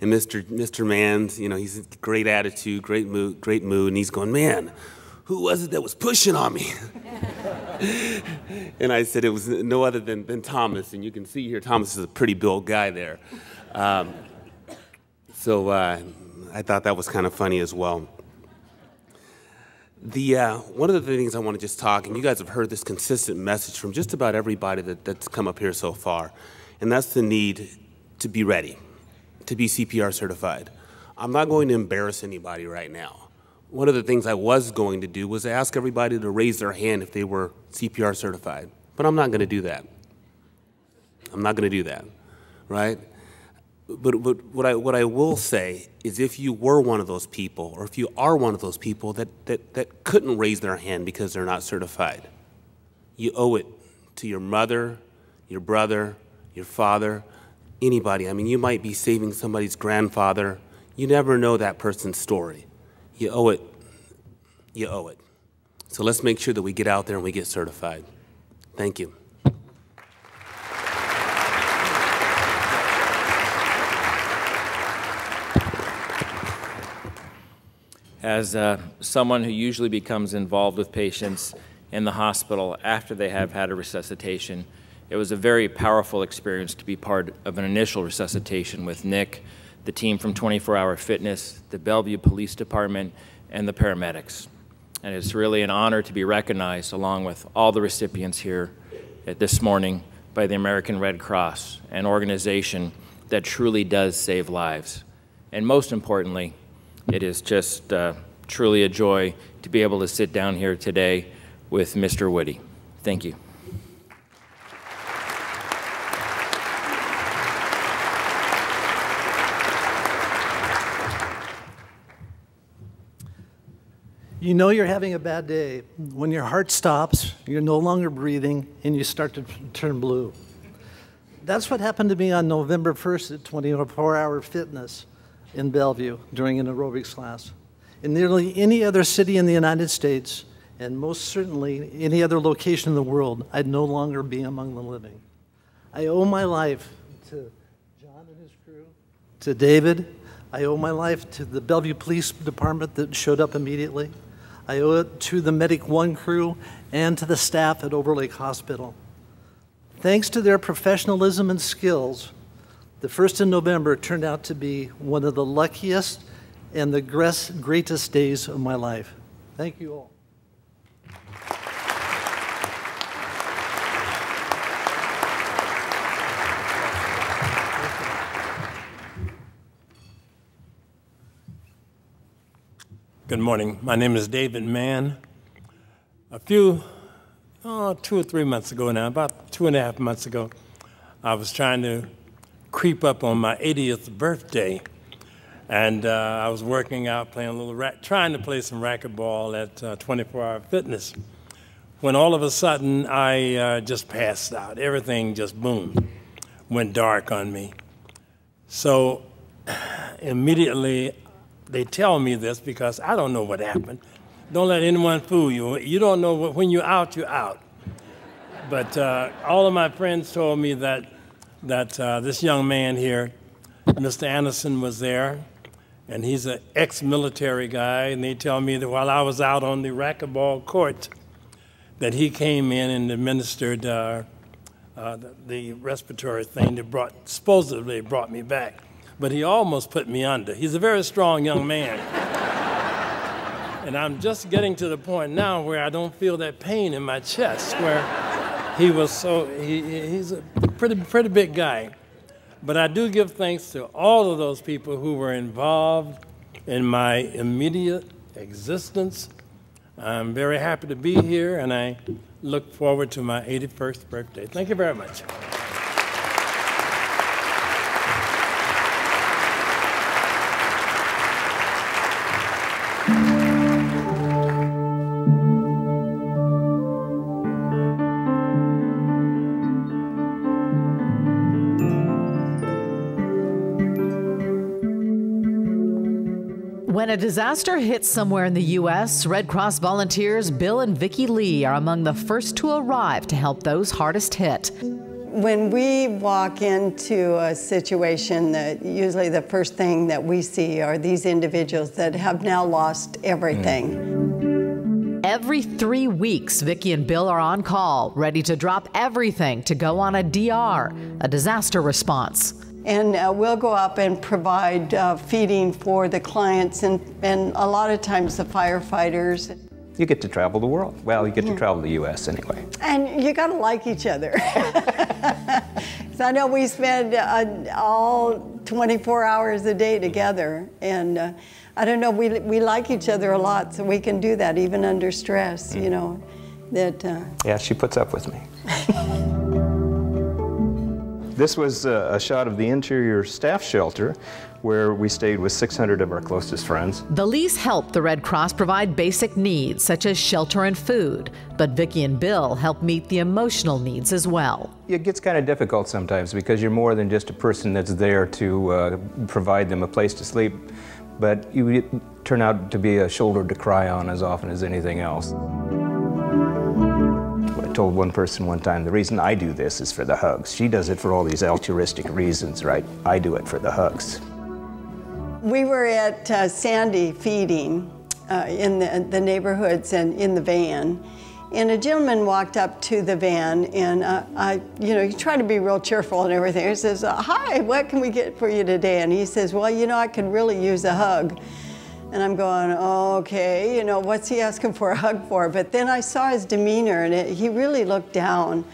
and Mr. Mann's, you know, he's great attitude, great mood, and he's going, "Man, who was it that was pushing on me?" And I said it was no other than Thomas, and you can see here Thomas is a pretty built guy there. So I thought that was kind of funny as well. One of the things I want to just talk, and you guys have heard this consistent message from just about everybody that's come up here so far, and that's the need to be ready, to be CPR certified. I'm not going to embarrass anybody right now. one of the things I was going to do was ask everybody to raise their hand if they were CPR certified. But I'm not going to do that. I'm not going to do that, right? But what I will say is if you were one of those people, or if you are one of those people that couldn't raise their hand because they're not certified, you owe it to your mother, your brother, your father, anybody. I mean, you might be saving somebody's grandfather. You never know that person's story. You owe it. You owe it. So let's make sure that we get out there and we get certified. Thank you. As someone who usually becomes involved with patients in the hospital after they have had a resuscitation, it was a very powerful experience to be part of an initial resuscitation with Nick, the team from 24 Hour Fitness, the Bellevue Police Department, and the paramedics. And it's really an honor to be recognized along with all the recipients here this morning by the American Red Cross, an organization that truly does save lives. And most importantly, it is just truly a joy to be able to sit down here today with Mr. Woody. Thank you. You know you're having a bad day when your heart stops, you're no longer breathing, and you start to turn blue. That's what happened to me on November 1st at 24 Hour Fitness in Bellevue during an aerobics class. In nearly any other city in the United States, and most certainly any other location in the world, I'd no longer be among the living. I owe my life to John and his crew, to David. I owe my life to the Bellevue Police Department that showed up immediately. I owe it to the Medic One crew and to the staff at Overlake Hospital. Thanks to their professionalism and skills, the 1st of November turned out to be one of the luckiest and the greatest days of my life. Thank you all. Good morning. My name is David Mann. A few, 2 or 3 months ago now, about 2.5 months ago, I was trying to creep up on my 80th birthday. And I was working out, playing a little, trying to play some racquetball at 24 Hour Fitness. When all of a sudden, I just passed out. Everything just, boom, went dark on me. So immediately, they tell me this because I don't know what happened. Don't let anyone fool you. You don't know when you're out, you're out. But all of my friends told me that this young man here, Mr. Anderson, was there, and he's an ex-military guy, and they tell me that while I was out on the racquetball court, that he came in and administered the respiratory thing that supposedly brought me back. But he almost put me under. He's a very strong young man. And I'm just getting to the point now where I don't feel that pain in my chest, where he was so, he's a pretty big guy. But I do give thanks to all of those people who were involved in my immediate existence. I'm very happy to be here, and I look forward to my 81st birthday. Thank you very much. When a disaster hits somewhere in the U.S., Red Cross volunteers Bill and Vicki Lee are among the first to arrive to help those hardest hit. When we walk into a situation, that usually the first thing that we see are these individuals that have now lost everything. Every 3 weeks, Vicki and Bill are on call, ready to drop everything to go on a DR, a disaster response. And we'll go up and provide feeding for the clients and a lot of times the firefighters. You get to travel the world. Well, you get to travel the U.S. anyway. And you got to like each other. So I know we spend all 24 hours a day together, I don't know, we like each other a lot, so we can do that even under stress, you know. Yeah, she puts up with me. This was a shot of the interior staff shelter where we stayed with 600 of our closest friends. The Lees help the Red Cross provide basic needs such as shelter and food, but Vicki and Bill help meet the emotional needs as well. It gets kind of difficult sometimes because you're more than just a person that's there to provide them a place to sleep, but you turn out to be a shoulder to cry on as often as anything else. I told one person one time, the reason I do this is for the hugs. She does it for all these altruistic reasons, right? I do it for the hugs. We were at Sandy feeding in the neighborhoods and in the van. And a gentleman walked up to the van, and you try to be real cheerful and everything. He says, "Hi, what can we get for you today?" And he says, "Well, I could really use a hug." And I'm going, oh, okay, what's he asking for a hug for? But then I saw his demeanor, and he really looked down.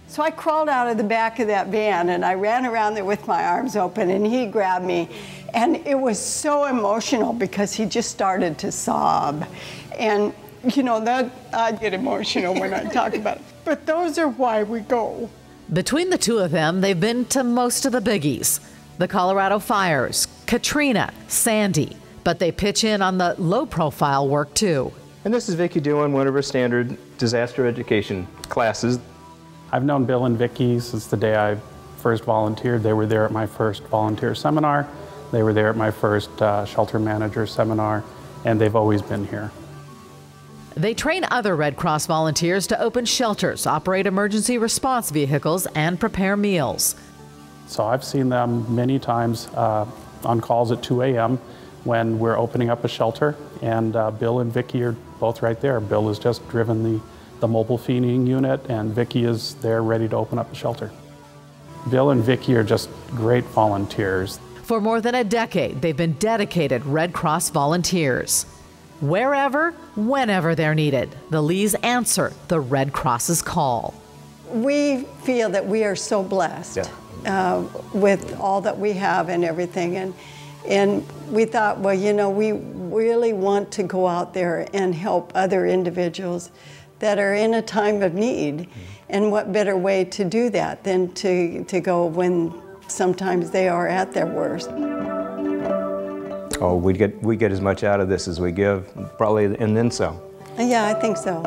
So I crawled out of the back of that van, and I ran around there with my arms open, and he grabbed me. And it was so emotional because he just started to sob. And, that I get emotional when I talk about it. But those are why we go. Between the two of them, they've been to most of the biggies. The Colorado fires, Katrina, Sandy. But they pitch in on the low-profile work, too. And this is Vicki doing one of her standard disaster education classes. I've known Bill and Vicki since the day I first volunteered. They were there at my first volunteer seminar. They were there at my first shelter manager seminar, and they've always been here. They train other Red Cross volunteers to open shelters, operate emergency response vehicles, and prepare meals. So I've seen them many times on calls at 2 a.m. when we're opening up a shelter, and Bill and Vicki are both right there. Bill has just driven the mobile feeding unit, and Vicki is there ready to open up the shelter. Bill and Vicki are just great volunteers. For more than a decade, they've been dedicated Red Cross volunteers. Wherever, whenever they're needed, the Lees answer the Red Cross's call. We feel that we are so blessed with all that we have and everything. And we thought, well, we really want to go out there and help other individuals that are in a time of need. And what better way to do that than to go when sometimes they are at their worst. Oh, we get as much out of this as we give, probably, and then some. Yeah, I think so.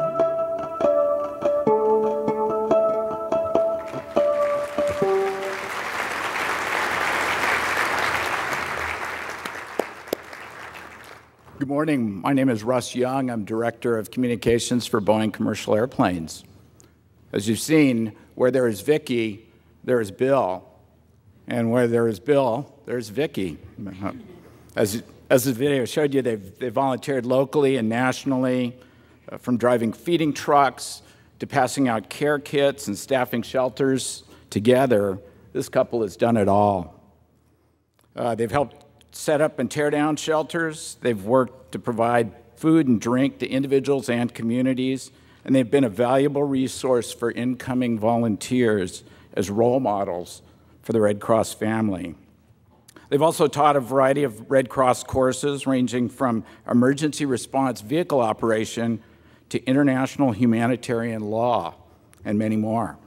Good morning. My name is Russ Young. I'm Director of Communications for Boeing Commercial Airplanes. As you've seen, where there is Vicki, there is Bill. And where there is Bill, there's Vicki. As the video showed you, they've volunteered locally and nationally, from driving feeding trucks to passing out care kits and staffing shelters. Together, this couple has done it all. They've helped set up and tear down shelters. They've worked to provide food and drink to individuals and communities, and they've been a valuable resource for incoming volunteers as role models for the Red Cross family. They've also taught a variety of Red Cross courses ranging from emergency response vehicle operation to international humanitarian law and many more.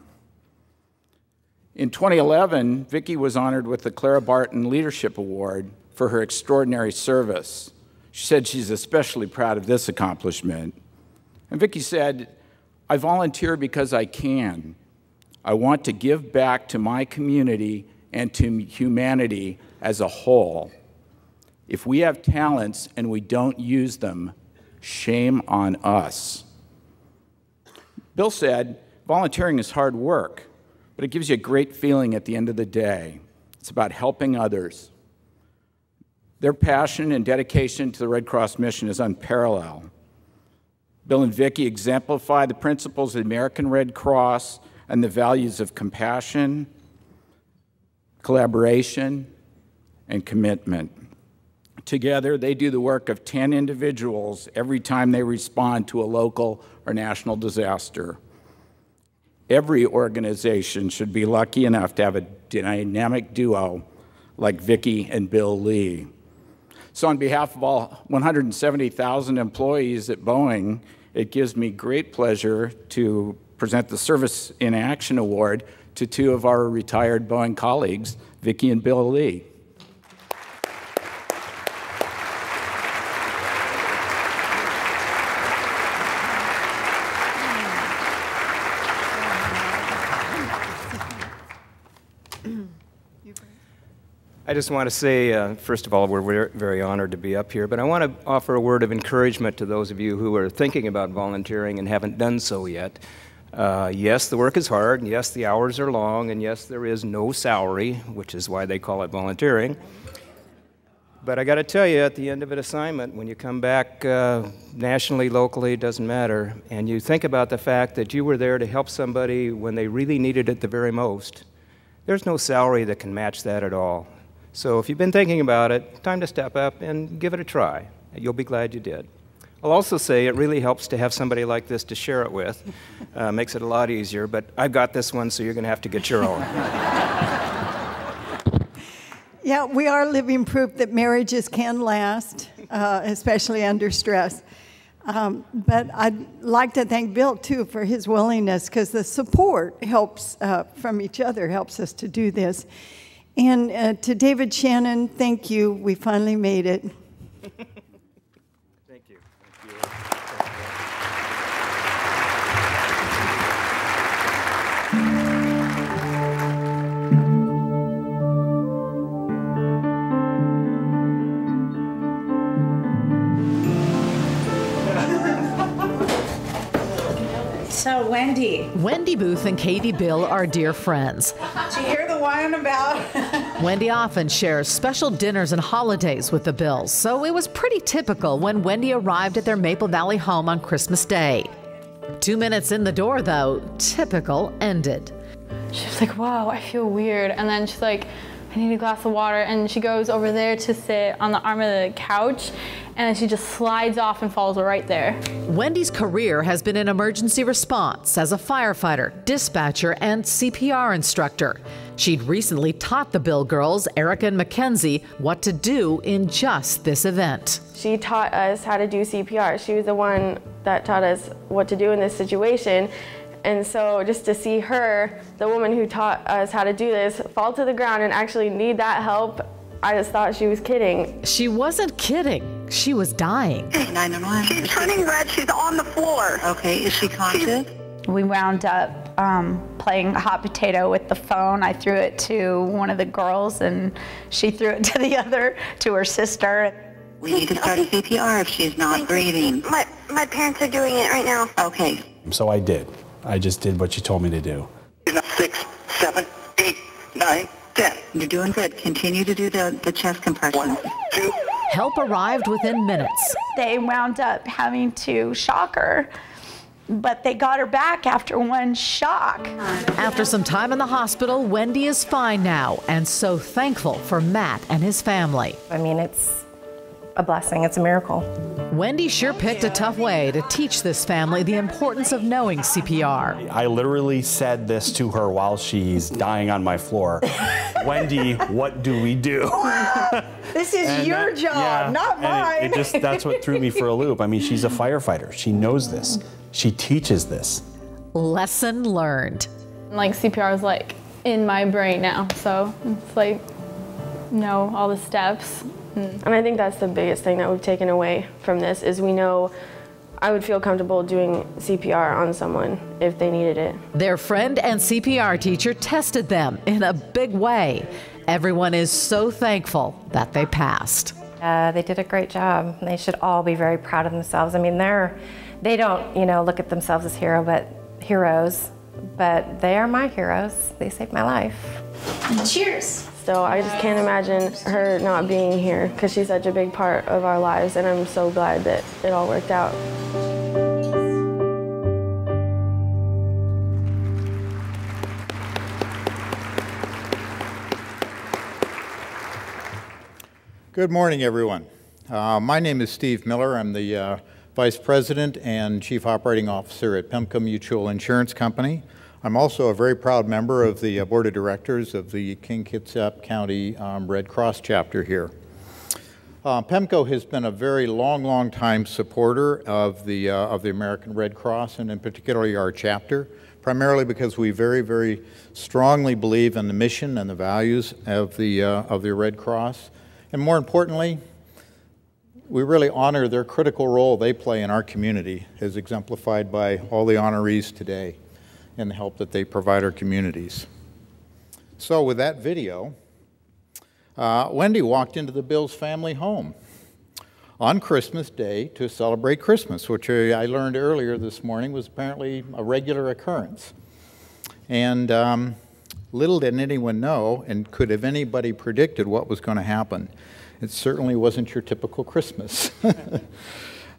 In 2011, Vicki was honored with the Clara Barton Leadership Award for her extraordinary service. She said she's especially proud of this accomplishment. And Vicki said, "I volunteer because I can. I want to give back to my community and to humanity as a whole. If we have talents and we don't use them, shame on us." Bill said, "Volunteering is hard work, but it gives you a great feeling at the end of the day. It's about helping others." Their passion and dedication to the Red Cross mission is unparalleled. Bill and Vicki exemplify the principles of the American Red Cross and the values of compassion, collaboration, and commitment. Together, they do the work of 10 individuals every time they respond to a local or national disaster. Every organization should be lucky enough to have a dynamic duo like Vicki and Bill Lee. So on behalf of all 170,000 employees at Boeing, it gives me great pleasure to present the Service in Action Award to two of our retired Boeing colleagues, Vicki and Bill Lee. I just want to say, first of all, we're very honored to be up here, but I want to offer a word of encouragement to those of you who are thinking about volunteering and haven't done so yet. Yes, the work is hard, and yes, the hours are long, and yes, there is no salary, which is why they call it volunteering. But I got to tell you, at the end of an assignment, when you come back nationally, locally, it doesn't matter, and you think about the fact that you were there to help somebody when they really needed it the very most, there's no salary that can match that at all. So if you've been thinking about it, time to step up and give it a try. You'll be glad you did. I'll also say it really helps to have somebody like this to share it with. Makes it a lot easier, but I've got this one, so you're going to have to get your own. Yeah, we are living proof that marriages can last, especially under stress. But I'd like to thank Bill, too, for his willingness, because the support helps from each other, helps us to do this. And to David Shannon, thank you. We finally made it. Thank you. So, Wendy. Wendy Booth and Katie Bill are dear friends. Did you hear the one about? Wendy often shares special dinners and holidays with the Bills, so it was pretty typical when Wendy arrived at their Maple Valley home on Christmas Day. 2 minutes in the door, though, typical ended. She was like, wow, I feel weird. And then she's like, I need a glass of water. And she goes over there to sit on the arm of the couch, and then she just slides off and falls right there. Wendy's career has been in emergency response as a firefighter, dispatcher, and CPR instructor. She'd recently taught the Bill girls, Erica and Mackenzie, what to do in just this event. She taught us how to do CPR. She was the one that taught us what to do in this situation. And so just to see her, the woman who taught us how to do this, fall to the ground and actually need that help, I just thought she was kidding. She wasn't kidding. She was dying. 911. She's turning red. She's on the floor. Okay, is she conscious? We wound up playing hot potato with the phone. I threw it to one of the girls, and she threw it to her sister. We need to start a CPR if she's not breathing. My parents are doing it right now. Okay. So I did. I just did what you told me to do. 6, 7, 8, 9, 10. You're doing good. Continue to do the chest compressions. 1, 2. Help arrived within minutes. They wound up having to shock her, but they got her back after one shock. After some time in the hospital, Wendy is fine now and so thankful for Matt and his family. I mean, it's a blessing. It's a miracle. Wendy sure picked a tough way to teach this family the importance of knowing CPR. I literally said this to her while she's dying on my floor. Wendy, what do we do? This is your job, not mine. That's what threw me for a loop. I mean, she's a firefighter. She knows this. She teaches this. Lesson learned. Like CPR is like in my brain now, so it's like know all the steps. And I think that's the biggest thing that we've taken away from this is we know I would feel comfortable doing CPR on someone if they needed it. Their friend and CPR teacher tested them in a big way. Everyone is so thankful that they passed. They did a great job. They should all be very proud of themselves. I mean, they don't, look at themselves as heroes, but they are my heroes. They saved my life. Cheers. So I just can't imagine her not being here because she's such a big part of our lives, and I'm so glad that it all worked out. Good morning, everyone. My name is Steve Miller. I'm the Vice President and Chief Operating Officer at PEMCO Mutual Insurance Company. I'm also a very proud member of the Board of Directors of the King Kitsap County Red Cross chapter here. PEMCO has been a very long time supporter of the American Red Cross, and in particularly our chapter, primarily because we very strongly believe in the mission and the values of the Red Cross. And more importantly, we really honor their critical role they play in our community, as exemplified by all the honorees today and the help that they provide our communities. So with that video, Wendy walked into the Bills family home on Christmas Day to celebrate Christmas, which I learned earlier this morning was apparently a regular occurrence. And little did anyone know, and could have anybody predicted what was going to happen. It certainly wasn't your typical Christmas.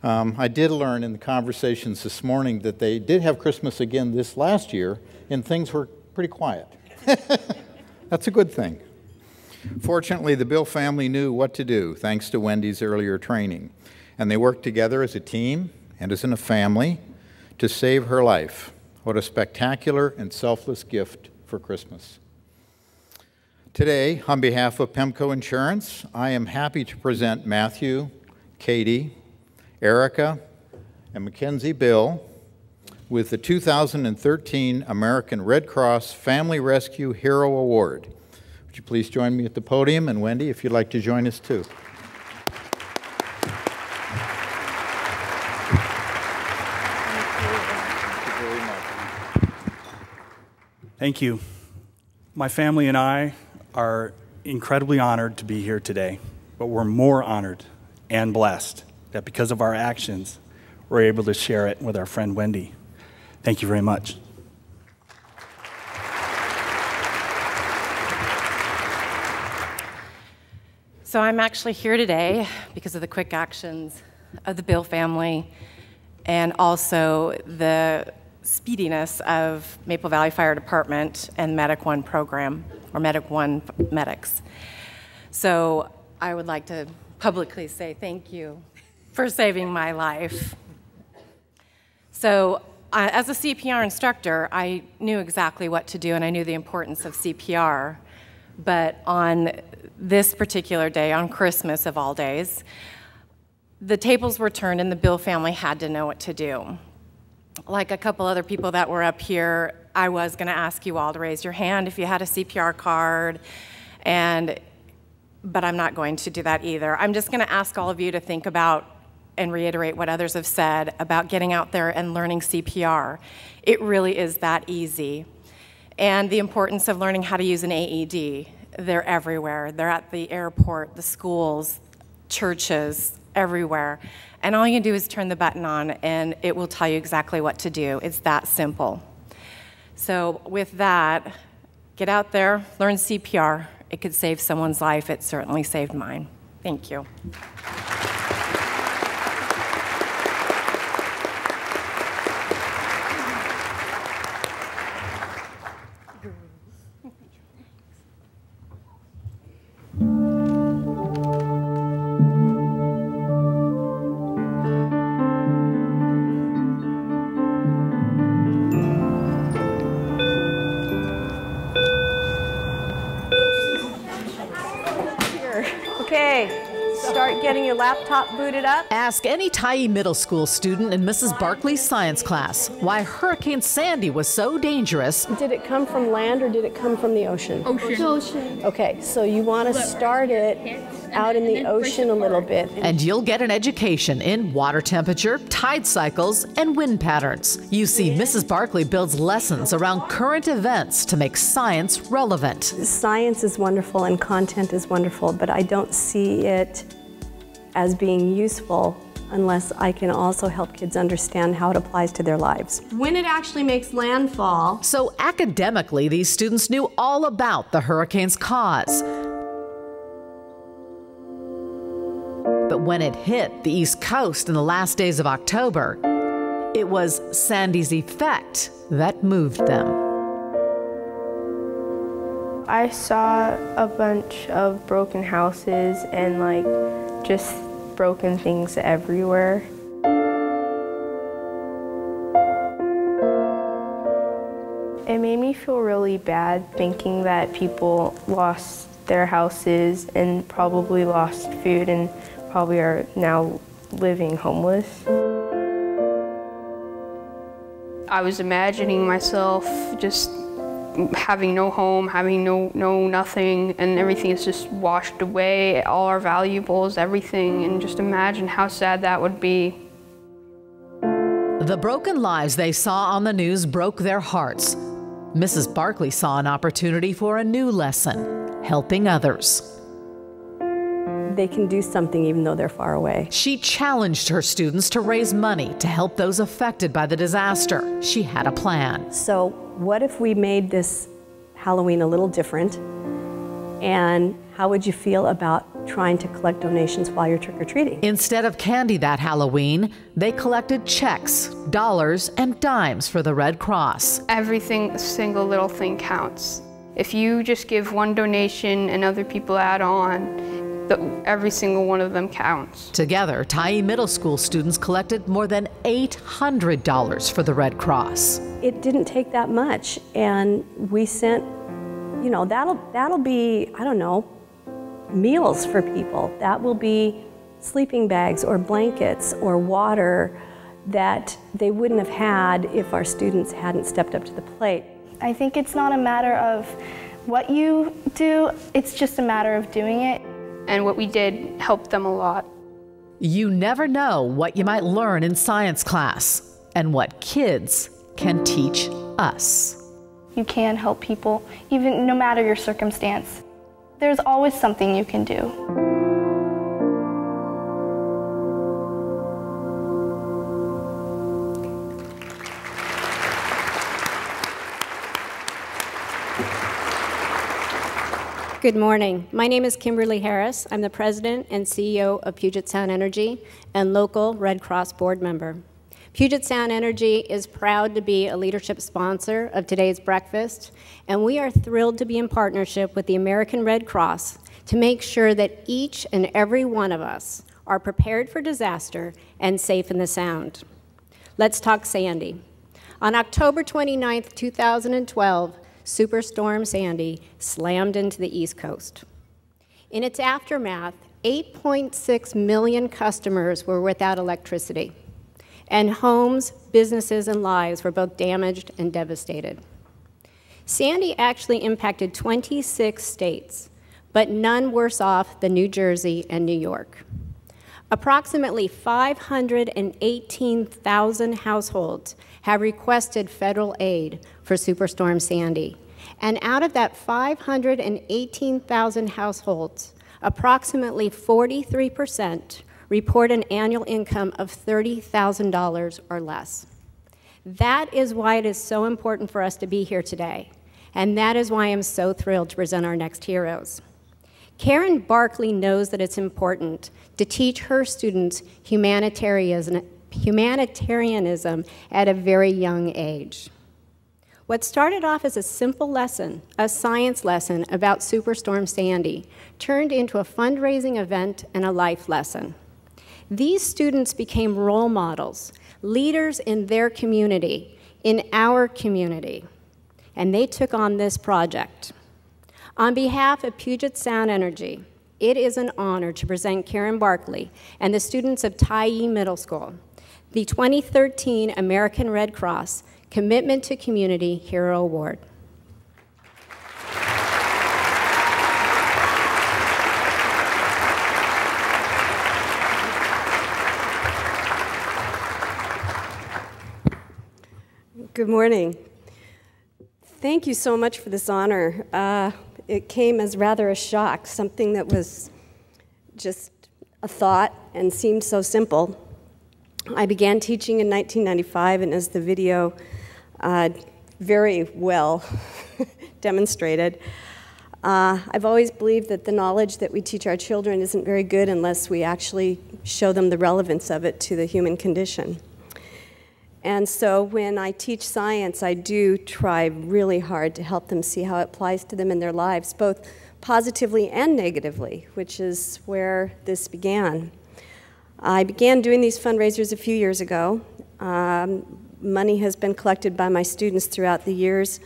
I did learn in the conversations this morning that they did have Christmas again this last year, and things were pretty quiet. That's a good thing. Fortunately, the Bill family knew what to do, thanks to Wendy's earlier training. And they worked together as a team and as in a family to save her life. What a spectacular and selfless gift for Christmas. Today, on behalf of PEMCO Insurance, I am happy to present Matthew, Katie, Erica, and Mackenzie Bill with the 2013 American Red Cross Family Rescue Hero Award. Would you please join me at the podium? And Wendy, if you'd like to join us too. Thank you. My family and I are incredibly honored to be here today, but we're more honored and blessed that because of our actions, we're able to share it with our friend Wendy. Thank you very much. So I'm actually here today because of the quick actions of the Bill family and also the speediness of Maple Valley Fire Department and Medic One program, or Medic One medics. So I would like to publicly say thank you for saving my life. So as a CPR instructor, I knew exactly what to do and I knew the importance of CPR. But on this particular day, on Christmas of all days, the tables were turned and the Bill family had to know what to do. Like a couple other people that were up here, I was going to ask you all to raise your hand if you had a CPR card, but I'm not going to do that either. I'm just going to ask all of you to think about and reiterate what others have said about getting out there and learning CPR. It really is that easy. And the importance of learning how to use an AED. They're everywhere. They're at the airport, the schools, churches, everywhere. And all you do is turn the button on and it will tell you exactly what to do. It's that simple. So with that, get out there, learn CPR. It could save someone's life. It certainly saved mine. Thank you. Getting your laptop booted up. Ask any Tyee Middle School student in Mrs. Barkley's science class why Hurricane Sandy was so dangerous. Did it come from land or did it come from the ocean? Ocean. Okay, so you want to start it out in the ocean a little bit. And you'll get an education in water temperature, tide cycles, and wind patterns. You see, Mrs. Barkley builds lessons around current events to make science relevant. Science is wonderful and content is wonderful, but I don't see it as being useful unless I can also help kids understand how it applies to their lives. When it actually makes landfall. So academically, these students knew all about the hurricane's cause. But when it hit the East Coast in the last days of October, it was Sandy's effect that moved them. I saw a bunch of broken houses and just broken things everywhere. It made me feel really bad thinking that people lost their houses and probably lost food and probably are now living homeless. I was imagining myself just having no home, having no nothing, and everything is just washed away, all our valuables, everything, and just imagine how sad that would be. The broken lives they saw on the news broke their hearts. Mrs. Barkley saw an opportunity for a new lesson, helping others. They can do something even though they're far away. She challenged her students to raise money to help those affected by the disaster. She had a plan. So what if we made this Halloween a little different? And how would you feel about trying to collect donations while you're trick-or-treating? Instead of candy that Halloween, they collected checks, dollars, and dimes for the Red Cross. Everything, single little thing counts. If you just give one donation and other people add on, every single one of them counts. Together, Tyee Middle School students collected more than $800 for the Red Cross. It didn't take that much, and we sent, you know, that'll be, I don't know, meals for people. That will be sleeping bags or blankets or water that they wouldn't have had if our students hadn't stepped up to the plate. I think it's not a matter of what you do, it's just a matter of doing it. And what we did helped them a lot. You never know what you might learn in science class and what kids can teach us. You can help people, even no matter your circumstance. There's always something you can do. Good morning. My name is Kimberly Harris. I'm the president and CEO of Puget Sound Energy and local Red Cross board member. Puget Sound Energy is proud to be a leadership sponsor of today's breakfast, and we are thrilled to be in partnership with the American Red Cross to make sure that each and every one of us are prepared for disaster and safe in the Sound. Let's talk Sandy. On October 29th, 2012, Superstorm Sandy slammed into the East Coast. In its aftermath, 8.6 million customers were without electricity, and homes, businesses, and lives were both damaged and devastated. Sandy actually impacted 26 states, but none worse off than New Jersey and New York. Approximately 518,000 households have requested federal aid for Superstorm Sandy. And out of that 518,000 households, approximately 43% report an annual income of $30,000 or less. That is why it is so important for us to be here today. And that is why I'm so thrilled to present our next heroes. Karen Barkley knows that it's important to teach her students humanitarianism at a very young age. What started off as a simple lesson, a science lesson about Superstorm Sandy, turned into a fundraising event and a life lesson. These students became role models, leaders in their community, in our community, and they took on this project. On behalf of Puget Sound Energy, it is an honor to present Karen Barkley and the students of Tyee Middle School the 2013 American Red Cross Commitment to Community Hero Award. Good morning. Thank you so much for this honor. It came as rather a shock, something that was just a thought and seemed so simple. I began teaching in 1995, and as the video very well demonstrated, I've always believed that the knowledge that we teach our children isn't very good unless we actually show them the relevance of it to the human condition. And so when I teach science, I do try really hard to help them see how it applies to them in their lives, both positively and negatively, which is where this began. I began doing these fundraisers a few years ago. Money has been collected by my students throughout the years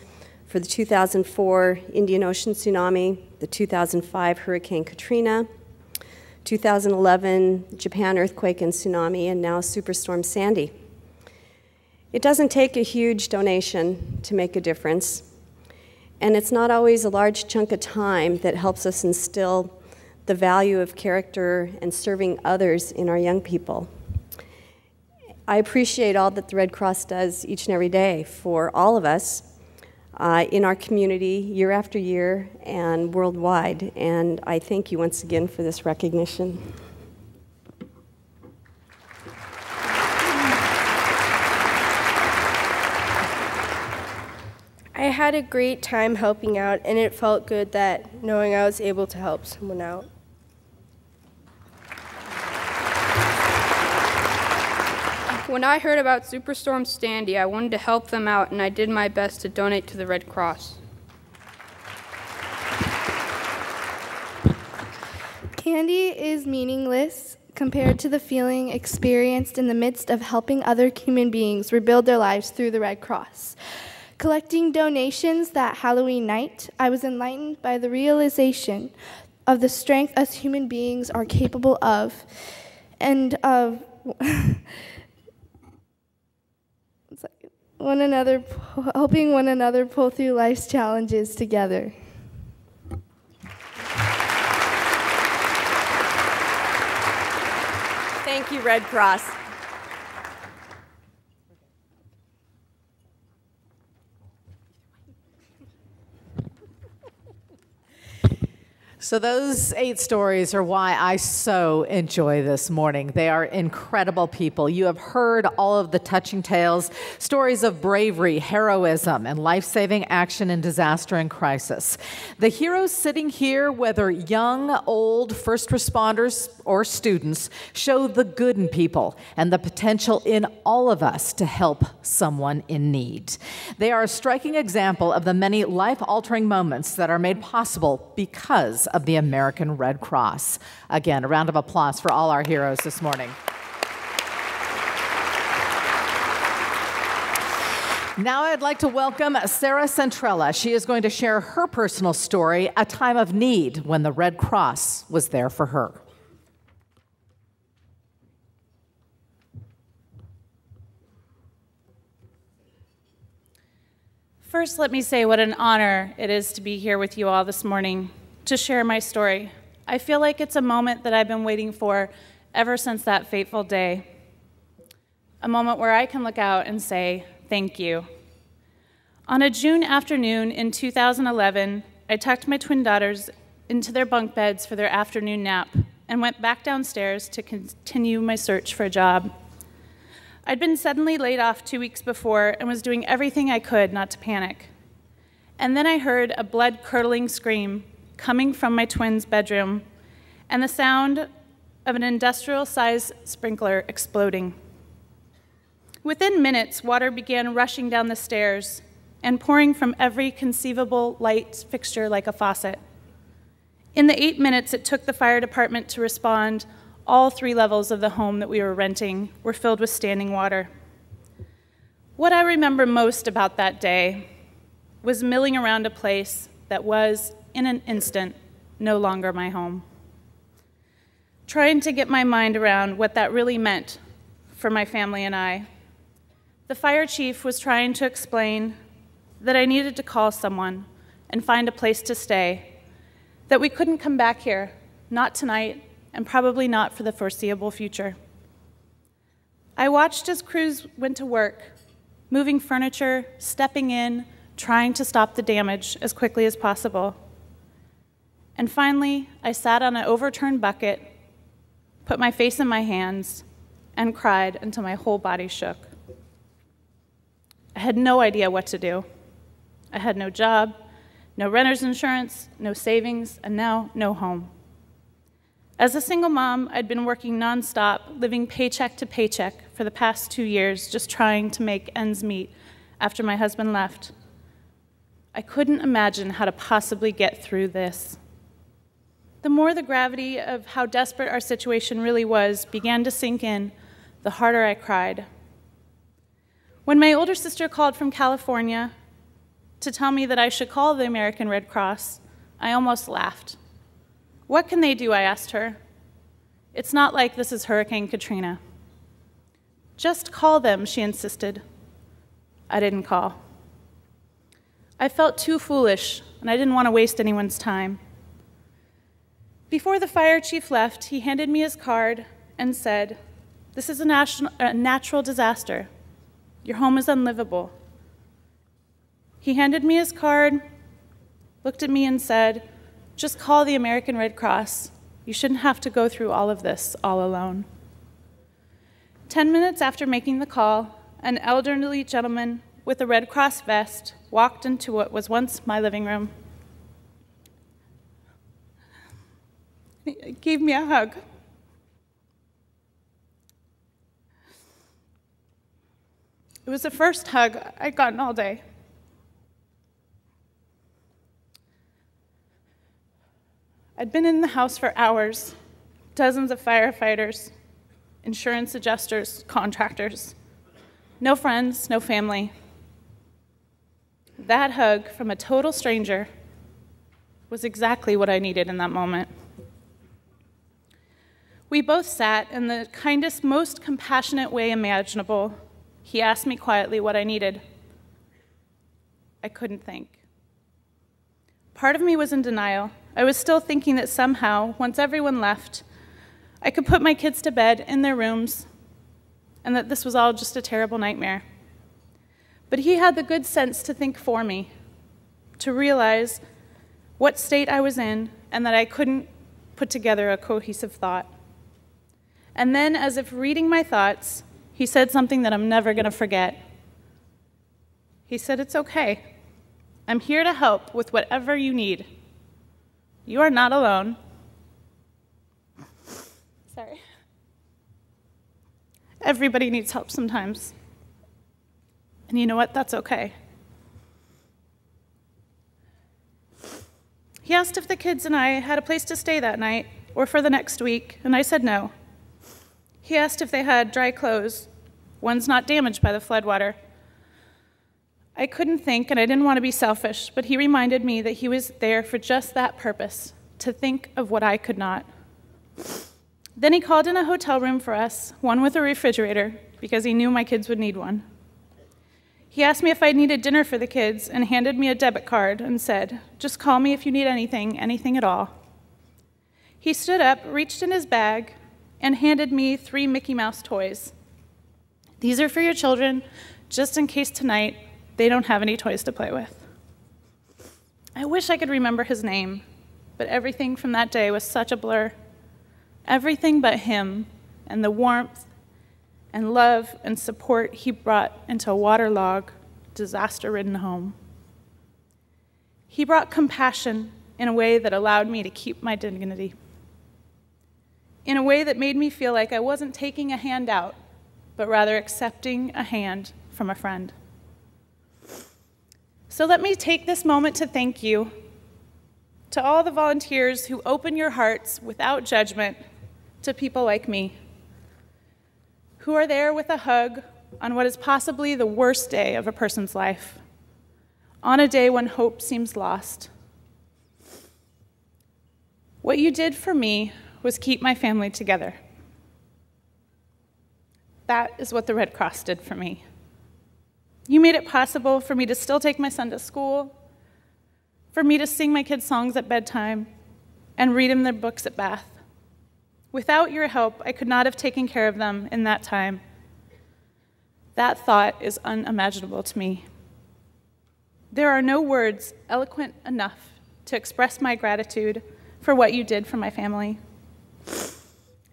for the 2004 Indian Ocean tsunami, the 2005 Hurricane Katrina, 2011 Japan earthquake and tsunami, and now Superstorm Sandy. It doesn't take a huge donation to make a difference, and it's not always a large chunk of time that helps us instill the value of character and serving others in our young people. I appreciate all that the Red Cross does each and every day for all of us in our community year after year and worldwide, and I thank you once again for this recognition. I had a great time helping out, and it felt good that knowing I was able to help someone out. When I heard about Superstorm Sandy, I wanted to help them out, and I did my best to donate to the Red Cross. Candy is meaningless compared to the feeling experienced in the midst of helping other human beings rebuild their lives through the Red Cross. Collecting donations that Halloween night, I was enlightened by the realization of the strength us human beings are capable of, and of helping one another pull through life's challenges together. Thank you, Red Cross. So those 8 stories are why I so enjoy this morning. They are incredible people. You have heard all of the touching tales, stories of bravery, heroism, and life-saving action in disaster and crisis. The heroes sitting here, whether young, old, first responders, or students, show the good in people and the potential in all of us to help someone in need. They are a striking example of the many life-altering moments that are made possible because of the American Red Cross. Again, a round of applause for all our heroes this morning. Now I'd like to welcome Sarah Centrella. She is going to share her personal story, a time of need when the Red Cross was there for her. First, let me say what an honor it is to be here with you all this morning to share my story. I feel like it's a moment that I've been waiting for ever since that fateful day. A moment where I can look out and say, thank you. On a June afternoon in 2011, I tucked my twin daughters into their bunk beds for their afternoon nap and went back downstairs to continue my search for a job. I'd been suddenly laid off 2 weeks before and was doing everything I could not to panic. And then I heard a blood-curdling scream coming from my twins' bedroom and the sound of an industrial-sized sprinkler exploding. Within minutes, water began rushing down the stairs and pouring from every conceivable light fixture like a faucet. In the 8 minutes it took the fire department to respond, all 3 levels of the home that we were renting were filled with standing water. What I remember most about that day was milling around a place that was, in an instant, no longer my home. Trying to get my mind around what that really meant for my family and I. The fire chief was trying to explain that I needed to call someone and find a place to stay, that we couldn't come back here, not tonight, and probably not for the foreseeable future. I watched as crews went to work, moving furniture, stepping in, trying to stop the damage as quickly as possible. And finally, I sat on an overturned bucket, put my face in my hands, and cried until my whole body shook. I had no idea what to do. I had no job, no renter's insurance, no savings, and now no home. As a single mom, I'd been working nonstop, living paycheck to paycheck for the past 2 years, just trying to make ends meet after my husband left. I couldn't imagine how to possibly get through this. The more the gravity of how desperate our situation really was began to sink in, the harder I cried. When my older sister called from California to tell me that I should call the American Red Cross, I almost laughed. What can they do? I asked her. It's not like this is Hurricane Katrina. Just call them, she insisted. I didn't call. I felt too foolish, and I didn't want to waste anyone's time. Before the fire chief left, he handed me his card and said, "This is a natural disaster. Your home is unlivable." He handed me his card, looked at me and said, "Just call the American Red Cross. You shouldn't have to go through all of this all alone." 10 minutes after making the call, an elderly gentleman with a Red Cross vest walked into what was once my living room. He gave me a hug. It was the first hug I'd gotten all day. I'd been in the house for hours, dozens of firefighters, insurance adjusters, contractors. No friends, no family. That hug from a total stranger was exactly what I needed in that moment. We both sat in the kindest, most compassionate way imaginable. He asked me quietly what I needed. I couldn't think. Part of me was in denial. I was still thinking that somehow, once everyone left, I could put my kids to bed in their rooms, and that this was all just a terrible nightmare. But he had the good sense to think for me, to realize what state I was in, and that I couldn't put together a cohesive thought. And then, as if reading my thoughts, he said something that I'm never going to forget. He said, "It's okay. I'm here to help with whatever you need. You are not alone." Sorry. Everybody needs help sometimes. And you know what? That's okay. He asked if the kids and I had a place to stay that night or for the next week, and I said no. He asked if they had dry clothes, ones not damaged by the floodwater. I couldn't think, and I didn't want to be selfish, but he reminded me that he was there for just that purpose, to think of what I could not. Then he called in a hotel room for us, one with a refrigerator, because he knew my kids would need one. He asked me if I needed dinner for the kids and handed me a debit card and said, "Just call me if you need anything, anything at all." He stood up, reached in his bag, and handed me 3 Mickey Mouse toys. "These are for your children, just in case tonight they don't have any toys to play with." I wish I could remember his name, but everything from that day was such a blur. Everything but him and the warmth and love and support he brought into a waterlogged, disaster-ridden home. He brought compassion in a way that allowed me to keep my dignity, in a way that made me feel like I wasn't taking a hand out, but rather accepting a hand from a friend. So let me take this moment to thank you, to all the volunteers who open your hearts without judgment to people like me, who are there with a hug on what is possibly the worst day of a person's life, on a day when hope seems lost. What you did for me was keep my family together. That is what the Red Cross did for me. You made it possible for me to still take my son to school, for me to sing my kids songs at bedtime, and read them their books at bath. Without your help, I could not have taken care of them in that time. That thought is unimaginable to me. There are no words eloquent enough to express my gratitude for what you did for my family,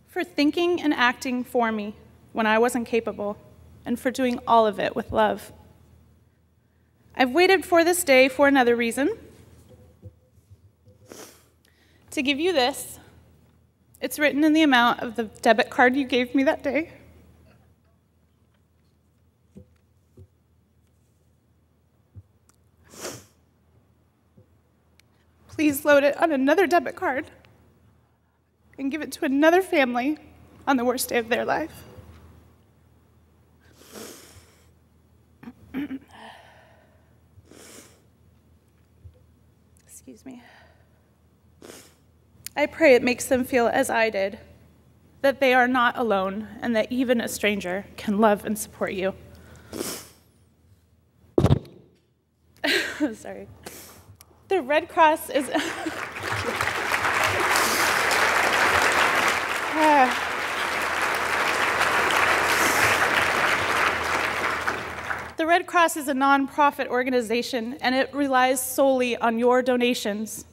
for thinking and acting for me when I wasn't capable, and for doing all of it with love. I've waited for this day for another reason. To give you this, it's written in the amount of the debit card you gave me that day. Please load it on another debit card and give it to another family on the worst day of their life. Excuse me. I pray it makes them feel as I did, that they are not alone, and that even a stranger can love and support you. Sorry. The Red Cross is... The Red Cross is a nonprofit organization, and it relies solely on your donations.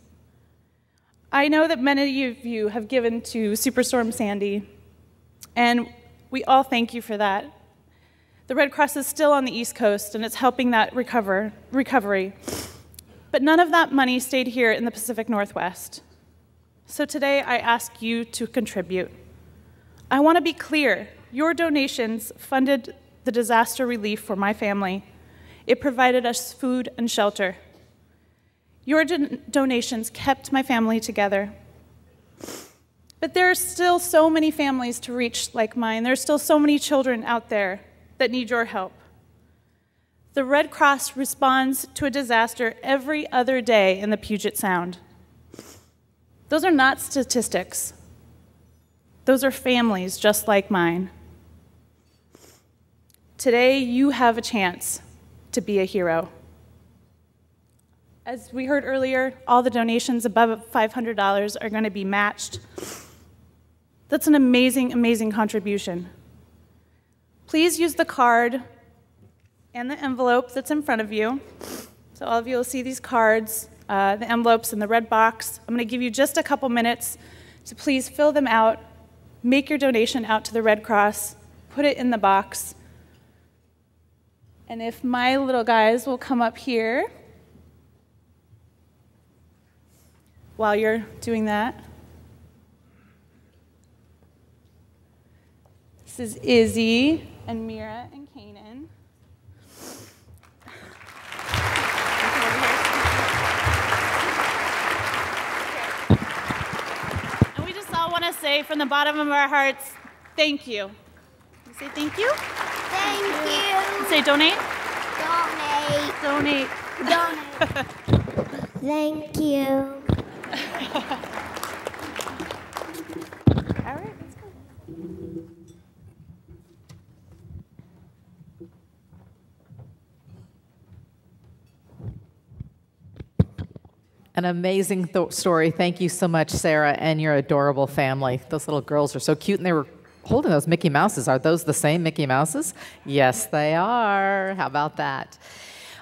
I know that many of you have given to Superstorm Sandy, and we all thank you for that. The Red Cross is still on the East Coast, and it's helping that recovery. But none of that money stayed here in the Pacific Northwest. So today, I ask you to contribute. I want to be clear. Your donations funded the disaster relief for my family. It provided us food and shelter. Your donations kept my family together. But there are still so many families to reach like mine. There are still so many children out there that need your help. The Red Cross responds to a disaster every other day in the Puget Sound. Those are not statistics. Those are families just like mine. Today, you have a chance to be a hero. As we heard earlier, all the donations above $500 are going to be matched. That's an amazing, amazing contribution. Please use the card and the envelope that's in front of you. So all of you will see these cards, the envelopes in the red box. I'm going to give you just a couple minutes to please fill them out, make your donation out to the Red Cross, put it in the box. And if my little guys will come up here while you're doing that. This is Izzy and Mira and Kanan. And we just all want to say from the bottom of our hearts, thank you. You say thank you? Thank you. You say donate? Donate. Donate. Thank you. All right, let's go. An amazing story. Thank you so much, Sarah, and your adorable family. Those little girls are so cute, and they were holding those Mickey Mouses. Are those the same Mickey Mouses? Yes, they are. How about that?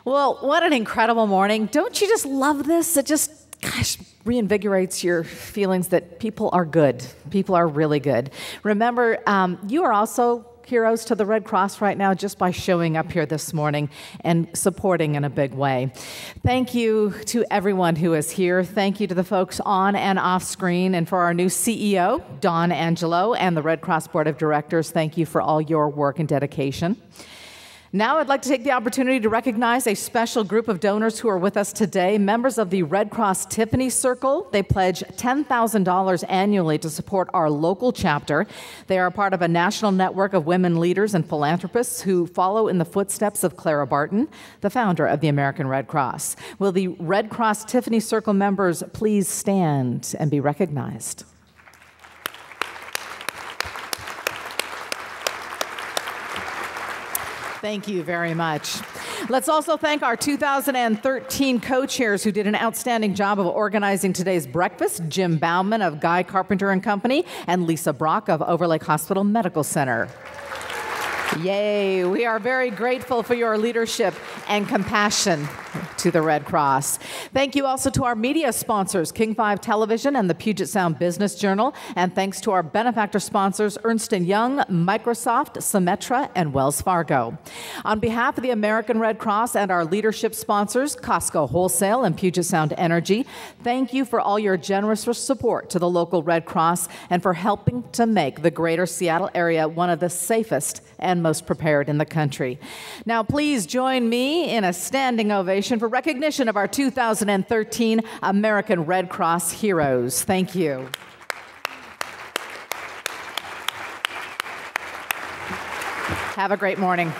Well, what an incredible morning. Don't you just love this? It just, gosh, reinvigorates your feelings that people are good. People are really good. Remember, you are also heroes to the Red Cross right now just by showing up here this morning and supporting in a big way. Thank you to everyone who is here. Thank you to the folks on and off screen, and for our new CEO, Dawn Angelo, and the Red Cross Board of Directors. Thank you for all your work and dedication. Now I'd like to take the opportunity to recognize a special group of donors who are with us today, members of the Red Cross Tiffany Circle. They pledge $10,000 annually to support our local chapter. They are part of a national network of women leaders and philanthropists who follow in the footsteps of Clara Barton, the founder of the American Red Cross. Will the Red Cross Tiffany Circle members please stand and be recognized? Thank you very much. Let's also thank our 2013 co-chairs who did an outstanding job of organizing today's breakfast, Jim Bauman of Guy Carpenter & Company and Lisa Brock of Overlake Hospital Medical Center. Yay, we are very grateful for your leadership and compassion to the Red Cross. Thank you also to our media sponsors, King 5 Television and the Puget Sound Business Journal, and thanks to our benefactor sponsors, Ernst & Young, Microsoft, Symetra, and Wells Fargo. On behalf of the American Red Cross and our leadership sponsors, Costco Wholesale and Puget Sound Energy, thank you for all your generous support to the local Red Cross and for helping to make the greater Seattle area one of the safest and most prepared in the country. Now, please join me in a standing ovation for recognition of our 2013 American Red Cross heroes. Thank you. Have a great morning.